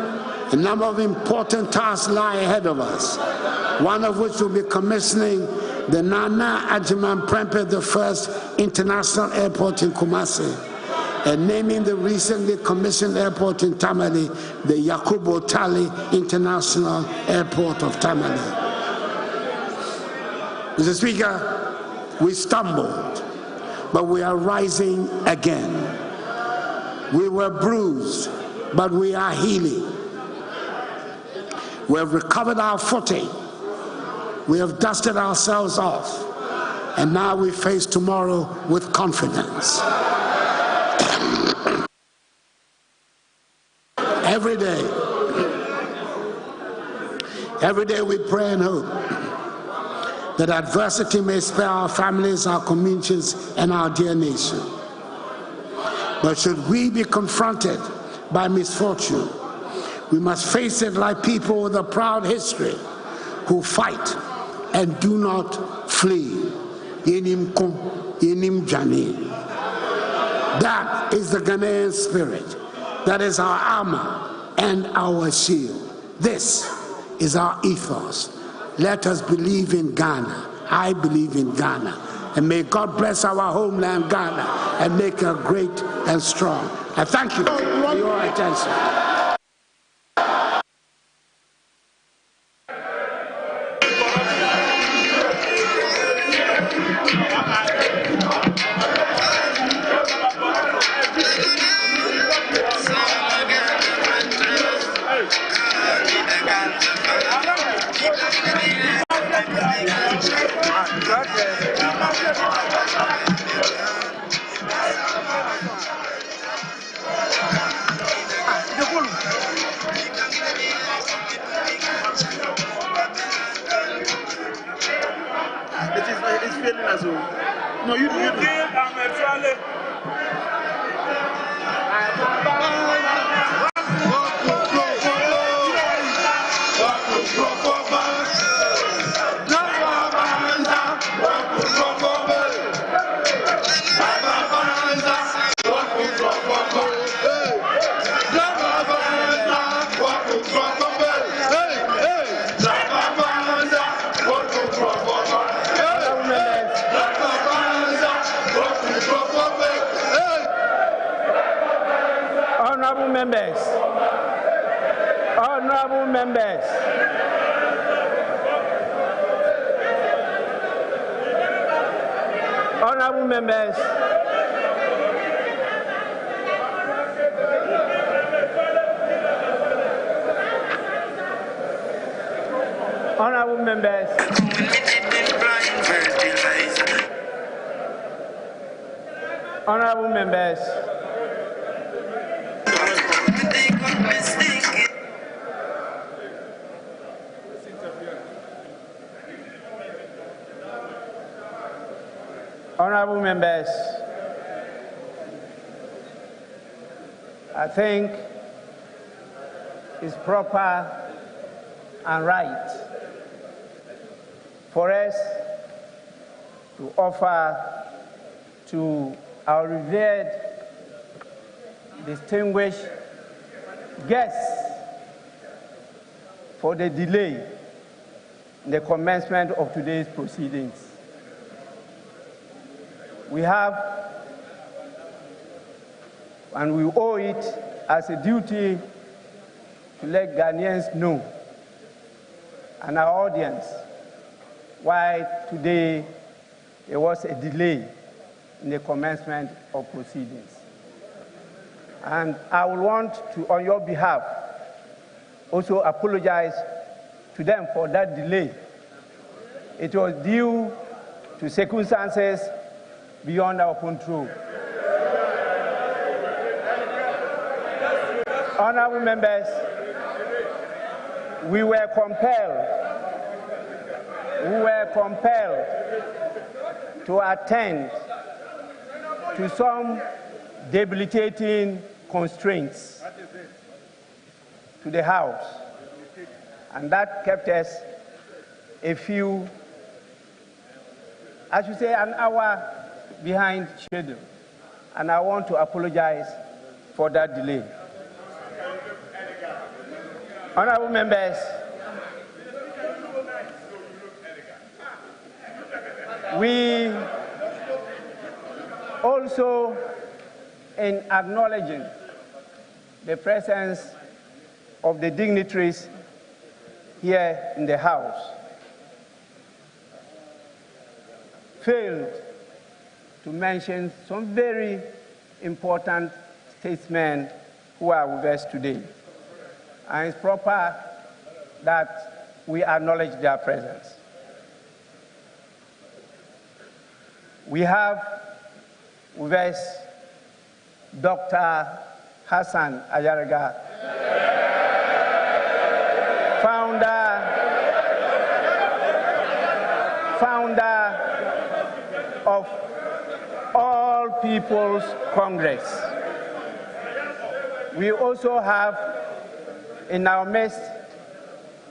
a number of important tasks lie ahead of us, one of which will be commissioning the Nana Adjumani Prempeh I International Airport in Kumasi and naming the recently commissioned airport in Tamale the Yakubu Tali International Airport of Tamale. Mr. Speaker, we stumbled, but we are rising again. We were bruised, but we are healing. We have recovered our footing. We have dusted ourselves off, and now we face tomorrow with confidence. Every day we pray and hope that adversity may spare our families, our communities, and our dear nation. But should we be confronted by misfortune, we must face it like people with a proud history who fight and do not flee. Yenim kom, yenim jani. That is the Ghanaian spirit. That is our armor and our shield. This is our ethos. Let us believe in Ghana. I believe in Ghana. And may God bless our homeland, Ghana, and make her great and strong. I thank you for your attention. It's feeling as though. No, you do. Honorable members, honorable members, honorable members, honorable members, honorable members, I think it's proper and right for us to offer to our revered, distinguished guests for the delay in the commencement of today's proceedings. We have, and we owe it as a duty to let Ghanaians know and our audience why today there was a delay in the commencement of proceedings. And I would want to, on your behalf, also apologize to them for that delay. It was due to circumstances beyond our control. Honorable members, we were compelled to attend to some debilitating constraints to the House. And that kept us a few, I should say, an hour behind schedule. And I want to apologize for that delay. Honorable members, we also, in acknowledging the presence of the dignitaries here in the House, failed to mention some very important statesmen who are with us today. And it's proper that we acknowledge their presence. We have with us Dr. Hassan Ayariga, founder of All People's Congress. We also have in our midst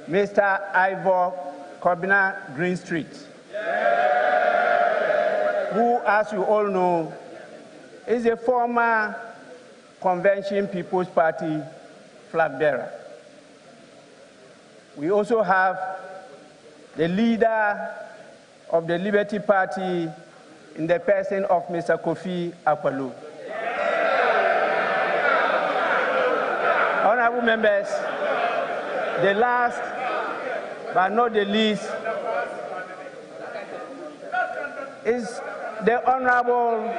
Mr. Ivor Kobina Greenstreet, who, as you all know, is a former Convention People's Party flag bearer. We also have the leader of the Liberty Party in the person of Mr. Akufo-Addo. Honorable members, the last but not the least is the Honorable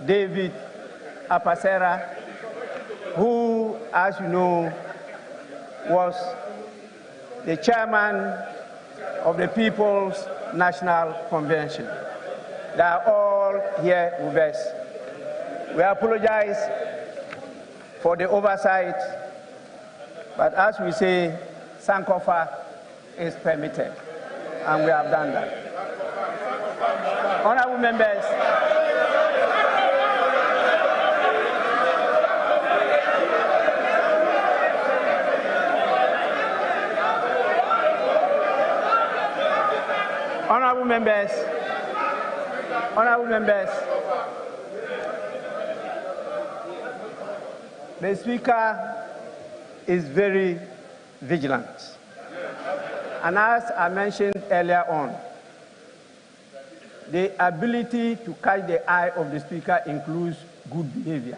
David Apasera, who, as you know, was the chairman of the People's National Convention. They are all here with us. We apologize for the oversight, but as we say, Sankofa is permitted, and we have done that. Honorable members, honorable members, the Speaker is very vigilant. And as I mentioned earlier on, the ability to catch the eye of the Speaker includes good behavior.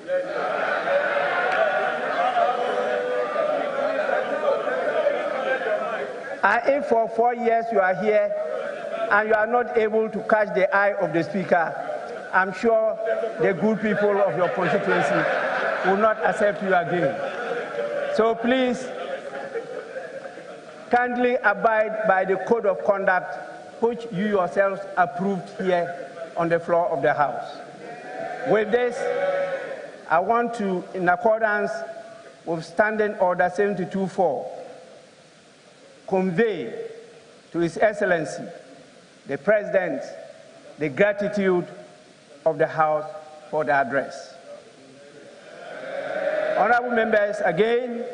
And if for 4 years you are here and you are not able to catch the eye of the Speaker, I'm sure the good people of your constituency will not accept you again. So please, kindly abide by the code of conduct which you yourselves approved here on the floor of the House. With this, I want to, in accordance with Standing Order 72-4, convey to His Excellency, the President, the gratitude of the House for the address. Honorable members, again,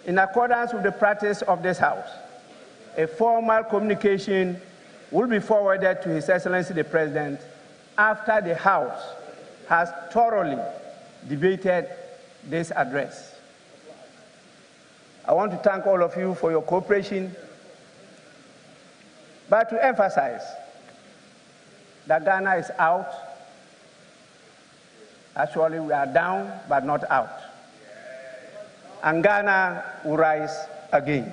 in accordance with the practice of this House, a formal communication will be forwarded to His Excellency the President after the House has thoroughly debated this address. I want to thank all of you for your cooperation, but to emphasize that Ghana is out. Actually, we are down, but not out. And Ghana will rise again.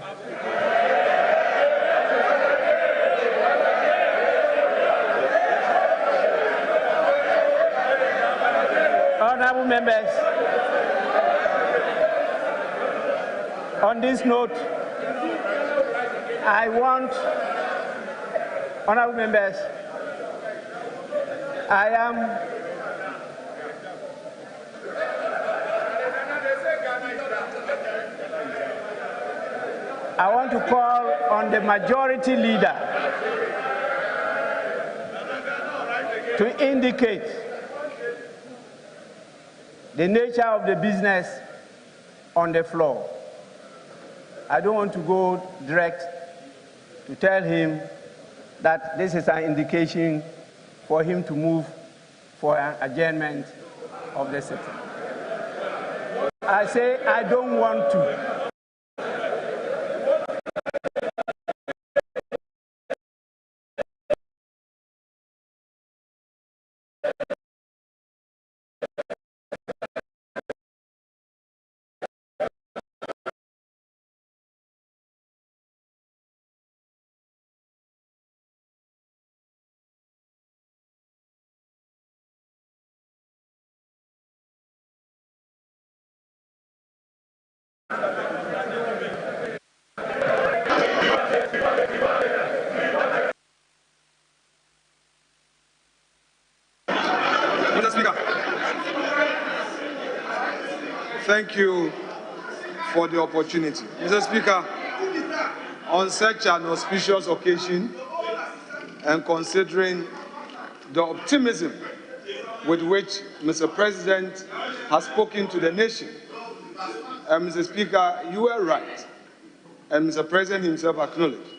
Honorable members, on this note, I want, honorable members, I want to call on the majority leader to indicate the nature of the business on the floor. I don't want to go direct to tell him that this is an indication for him to move for an adjournment of the sitting. I say I don't want to. Mr. Speaker, thank you for the opportunity. Mr. Speaker, on such an auspicious occasion and considering the optimism with which Mr. President has spoken to the nation, Mr. Speaker, you were right, and Mr. President himself acknowledged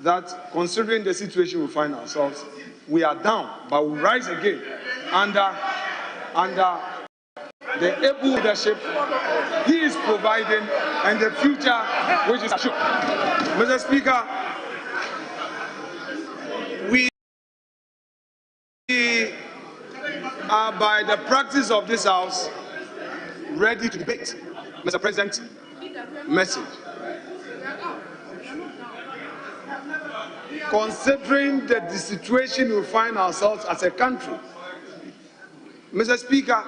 that considering the situation we find ourselves, we are down, but we rise again under the able leadership he is providing and the future which is assured. Mr. Speaker, we are, by the practice of this House, ready to debate Mr. President's message. Considering the situation we find ourselves as a country, Mr. Speaker,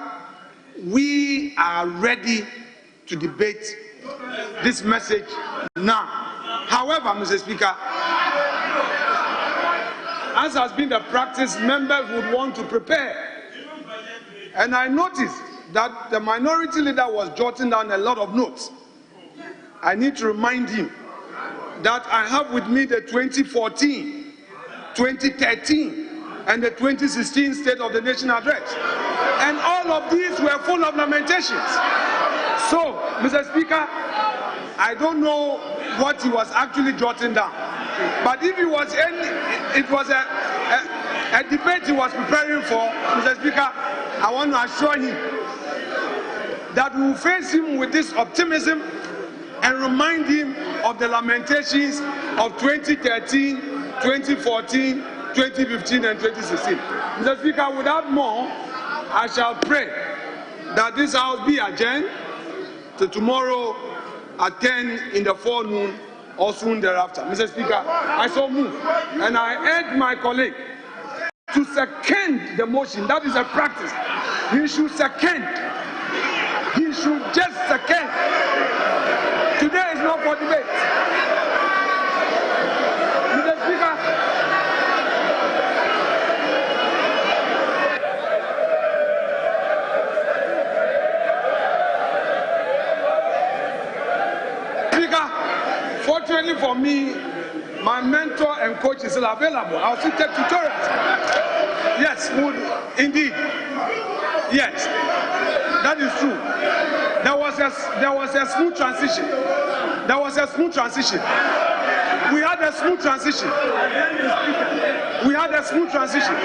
we are ready to debate this message now. However, Mr. Speaker, as has been the practice, members would want to prepare. And I noticed that the minority leader was jotting down a lot of notes. I need to remind him that I have with me the 2014, 2013, and the 2016 State of the Nation Address. And all of these were full of lamentations. So, Mr. Speaker, I don't know what he was actually jotting down. But if it was a debate he was preparing for, Mr. Speaker, I want to assure him that we will face him with this optimism and remind him of the lamentations of 2013, 2014, 2015, and 2016. Mr. Speaker, without more, I shall pray that this House be adjourned to tomorrow at 10 in the forenoon or soon thereafter. Mr. Speaker, I so move, and I urge my colleague to second the motion. That is a practice. He should second. He should just second. Today is not for debate. Mr. Speaker, fortunately for me, my mentor and coach is still available. I'll still take tutorials. Yes, would indeed. Yes, that is true. There was a smooth transition. There was a smooth transition. We had a smooth transition. We had a smooth transition.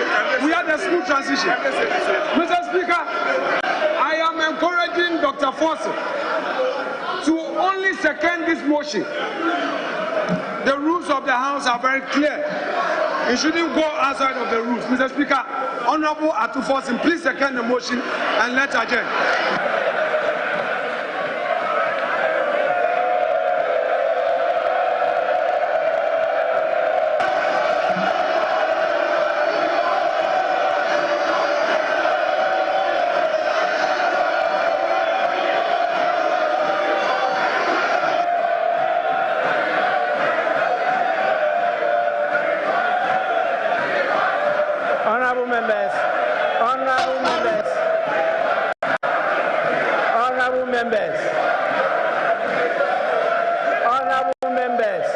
We had a smooth transition. Mr. Speaker, I am encouraging Dr. Forson to only second this motion. The rules of the House are very clear. It shouldn't go outside of the rules. Mr. Speaker, Honorable Akufo-Addo, please second the motion and let's adjourn. Honorable members, honorable members, honorable members, honorable members.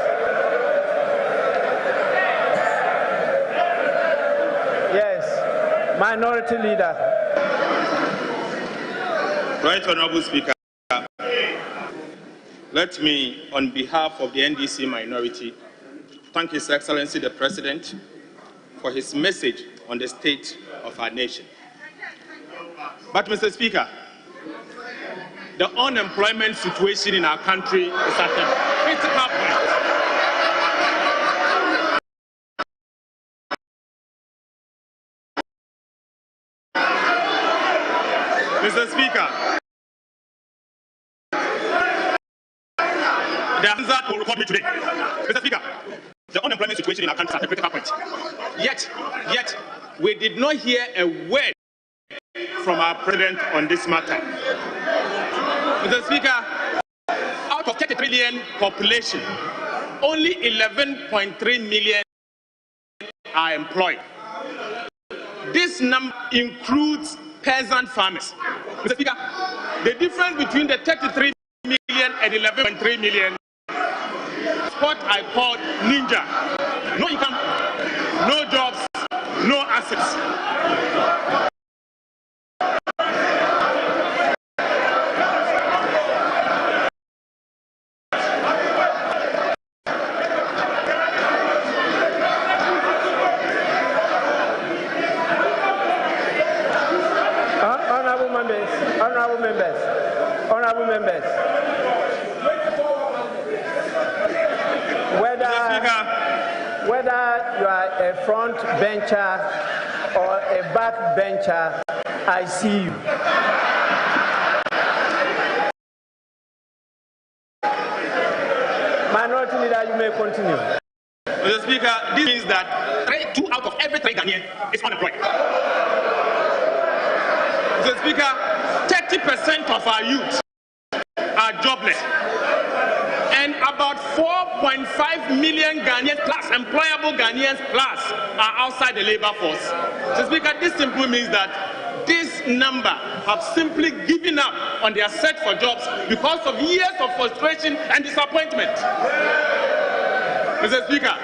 Yes, minority leader. Right, Honorable Speaker. Let me, on behalf of the NDC minority, thank His Excellency the President for his message on the state of our nation. But, Mr. Speaker, the unemployment situation in our country is at a critical point. Mr. Speaker, the answer will record me today. Mr. Speaker, the unemployment situation in our country is at a critical point. Yet, we did not hear a word from our president on this matter. Mr. Speaker, out of 30 million population, only 11.3 million are employed. This number includes peasant farmers. Mr. Speaker, the difference between the 33 million and 11.3 million is what I call ninja. No income, no jobs, no assets. Honorable members, whether you are a front bencher or a back bencher, I see you. Minority leader, you may continue. Mr. Speaker, this means that 2 out of every 3 Ghanaians is unemployed. Mr. Speaker, 30% of our youth are jobless, and about 4.5 million Ghanaians plus, employable Ghanaians plus, are outside the labor force. Mr. Speaker, this simply means that this number have simply given up on their search for jobs because of years of frustration and disappointment. Mr. Speaker,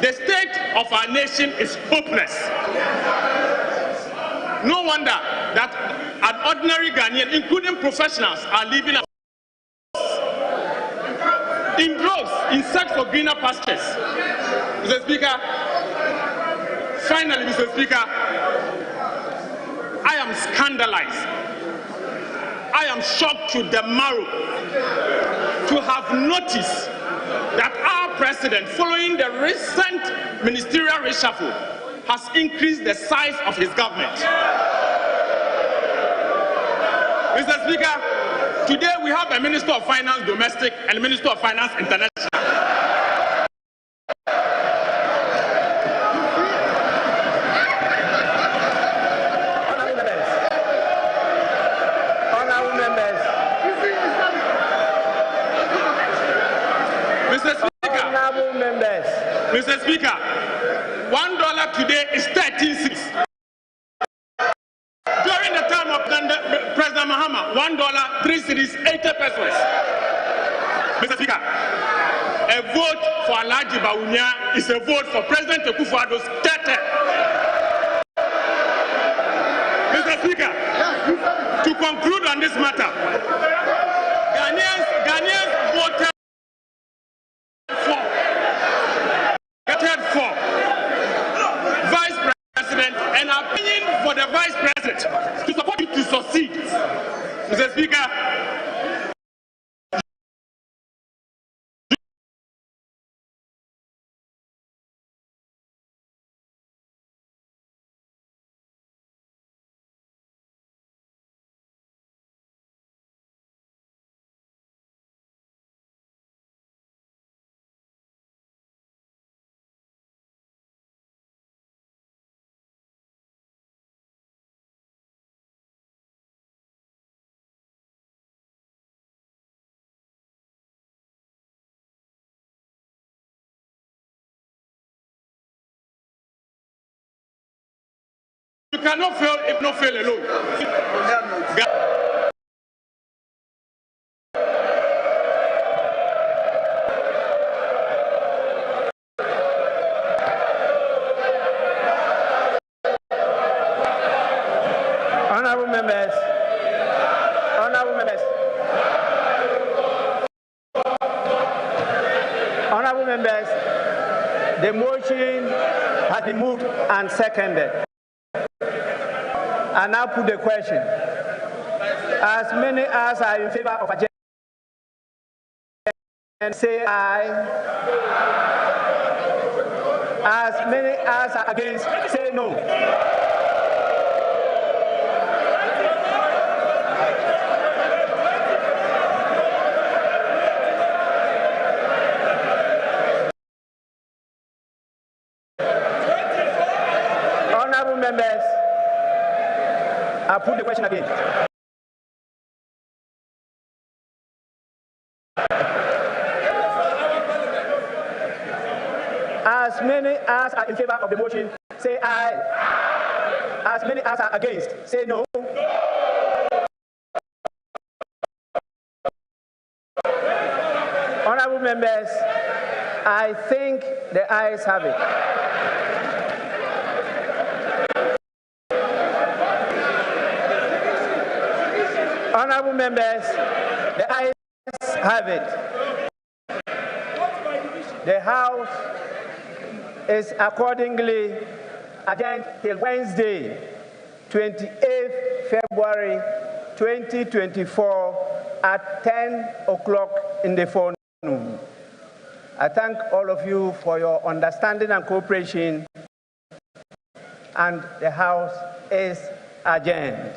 the state of our nation is hopeless. No wonder that an ordinary Ghanaian, including professionals, are leaving us in droves in search for greener pastures. Mr. Speaker, finally, Mr. Speaker, I am scandalized. I am shocked to the marrow to have noticed that our president, following the recent ministerial reshuffle, has increased the size of his government. Mr. Speaker, today we have a Minister of Finance domestic and a Minister of Finance international. Honorable members. Mr. Speaker, $1 today is 13 cents. During the time of President Mahama, $1, 3 cedis, 80 pesos. Mr. Speaker, a vote for Alhaji Bawumia is a vote for President Akufo-Addo's terror. Mr. Speaker, to conclude on this matter, Ghanaians voted for Vice President and are paying for the Vice President to support him to succeed. Mr. Speaker, you cannot fail if not fail alone. Honorable members, the motion has been moved and seconded. I now put the question. As many as are in favor of adjournment, say aye. As many as are against, say no. Honorable members, I put the question again. As many as are in favor of the motion, say aye. As many as are against, say no. Honorable members, I think the ayes have it. Honorable members, the ayes have it. The House is accordingly adjourned till Wednesday, 28th February 2024 at 10 o'clock in the forenoon. I thank all of you for your understanding and cooperation, and the House is adjourned.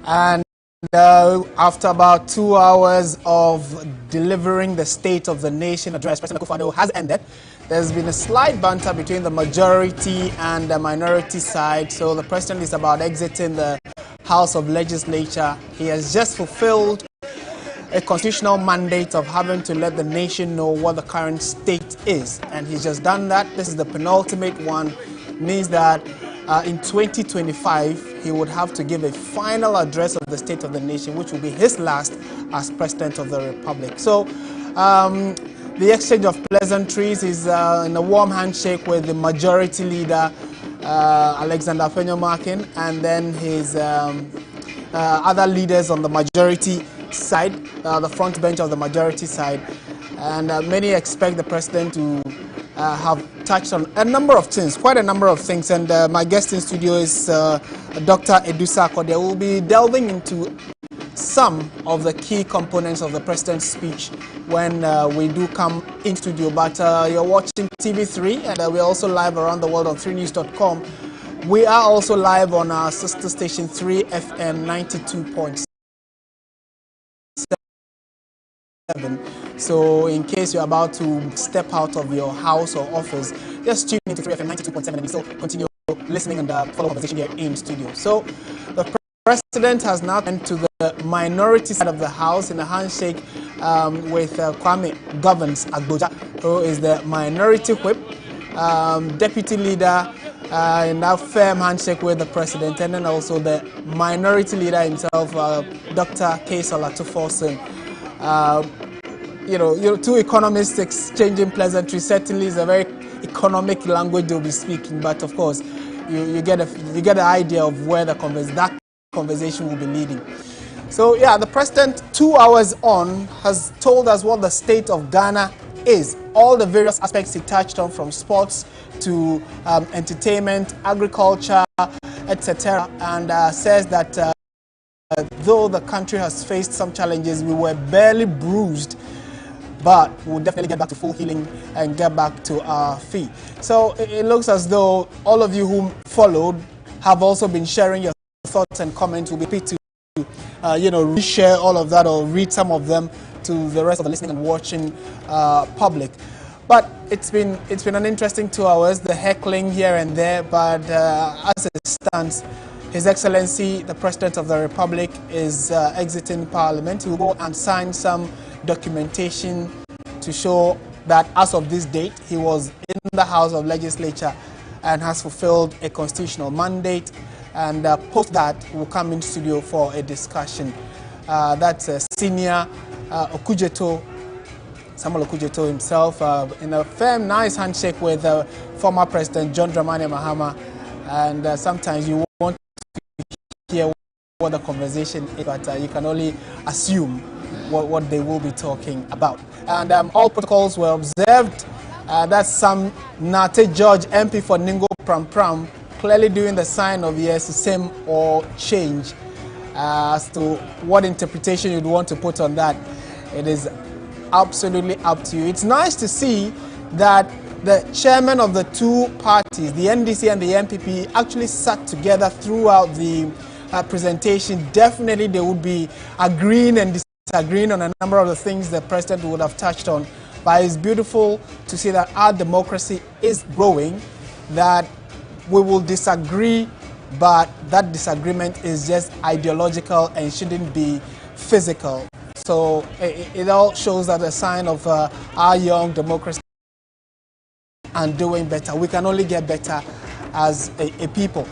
And after about 2 hours of delivering the State of the Nation address, President Akufo-Addo has ended. There's been a slight banter between the majority and the minority side. So the president is about exiting the House of Legislature. He has just fulfilled a constitutional mandate of having to let the nation know what the current state is. And he's just done that. This is the penultimate one. It means that in 2025, he would have to give a final address of the State of the Nation, which will be his last as President of the Republic. So the exchange of pleasantries is in a warm handshake with the majority leader, Alexander Afenyo-Markin, and then his other leaders on the majority side, the front bench of the majority side. And many expect the president to have touched on a number of things, quite a number of things. And my guest in studio is Dr. Edusa Akode. We'll be delving into some of the key components of the president's speech when we do come in studio. But you're watching TV3, and we're also live around the world on 3news.com. We are also live on our sister station 3FM 92.6. So in case you're about to step out of your house or office, just tune into 3FM 92.7 and still continue listening and follow conversation here in studio. So the President has now turned to the minority side of the House in a handshake with Kwame Govins-Agbodza, who is the minority whip, deputy leader, in that firm handshake with the President, and then also the minority leader himself, Dr. Akufo-Addo. Two economists exchanging pleasantries. Certainly is a very economic language they'll be speaking, but of course, you get an idea of where that conversation will be leading. So yeah, the President 2 hours on has told us what the state of Ghana is, all the various aspects he touched on, from sports to entertainment, agriculture, etc., and says that though the country has faced some challenges, we were barely bruised, but we'll definitely get back to full healing and get back to our feet. So it looks as though all of you who followed have also been sharing your thoughts and comments. We'll be happy to reshare all of that or read some of them to the rest of the listening and watching public. But it's been an interesting 2 hours, the heckling here and there, but as it stands, His Excellency, the President of the Republic, is exiting Parliament. He will go and sign some documentation to show that as of this date, he was in the House of Legislature and has fulfilled a constitutional mandate. And post that, we'll come in studio for a discussion. That's senior Samuel Okudzeto himself, in a firm, nice handshake with former President John Dramani Mahama. And sometimes you want to hear what the conversation is, but you can only assume what they will be talking about. And all protocols were observed. That's Sam Nate George, MP for Ningo Pram Pram, clearly doing the sign of yes, same or change. As to what interpretation you'd want to put on that, it is absolutely up to you. It's nice to see that the chairman of the two parties, the NDC and the MPP, actually sat together throughout the presentation. Definitely they would be agreeing and disagreeing on a number of the things the president would have touched on. But it's beautiful to see that our democracy is growing, that we will disagree, but that disagreement is just ideological and shouldn't be physical. So it all shows that a sign of our young democracy and doing better. We can only get better as a people.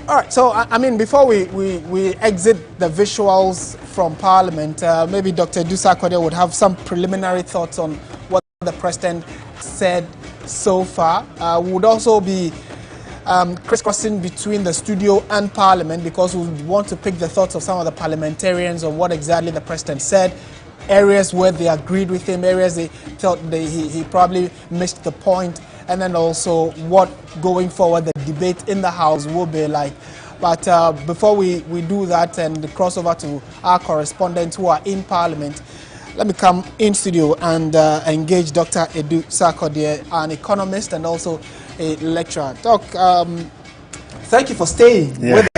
All right, so I mean, before we exit the visuals from Parliament, maybe Dr. Edu Sarkodie would have some preliminary thoughts on what the President said so far. We would also be crisscrossing between the studio and Parliament, because we want to pick the thoughts of some of the parliamentarians on what exactly the President said, areas where they agreed with him, areas they thought he probably missed the point, and then also what going forward the debate in the House will be like. But before we do that and cross over to our correspondents who are in Parliament, let me come in studio and engage Dr. Edu Sarkodie, an economist and also a lecturer. Doc, thank you for staying with us.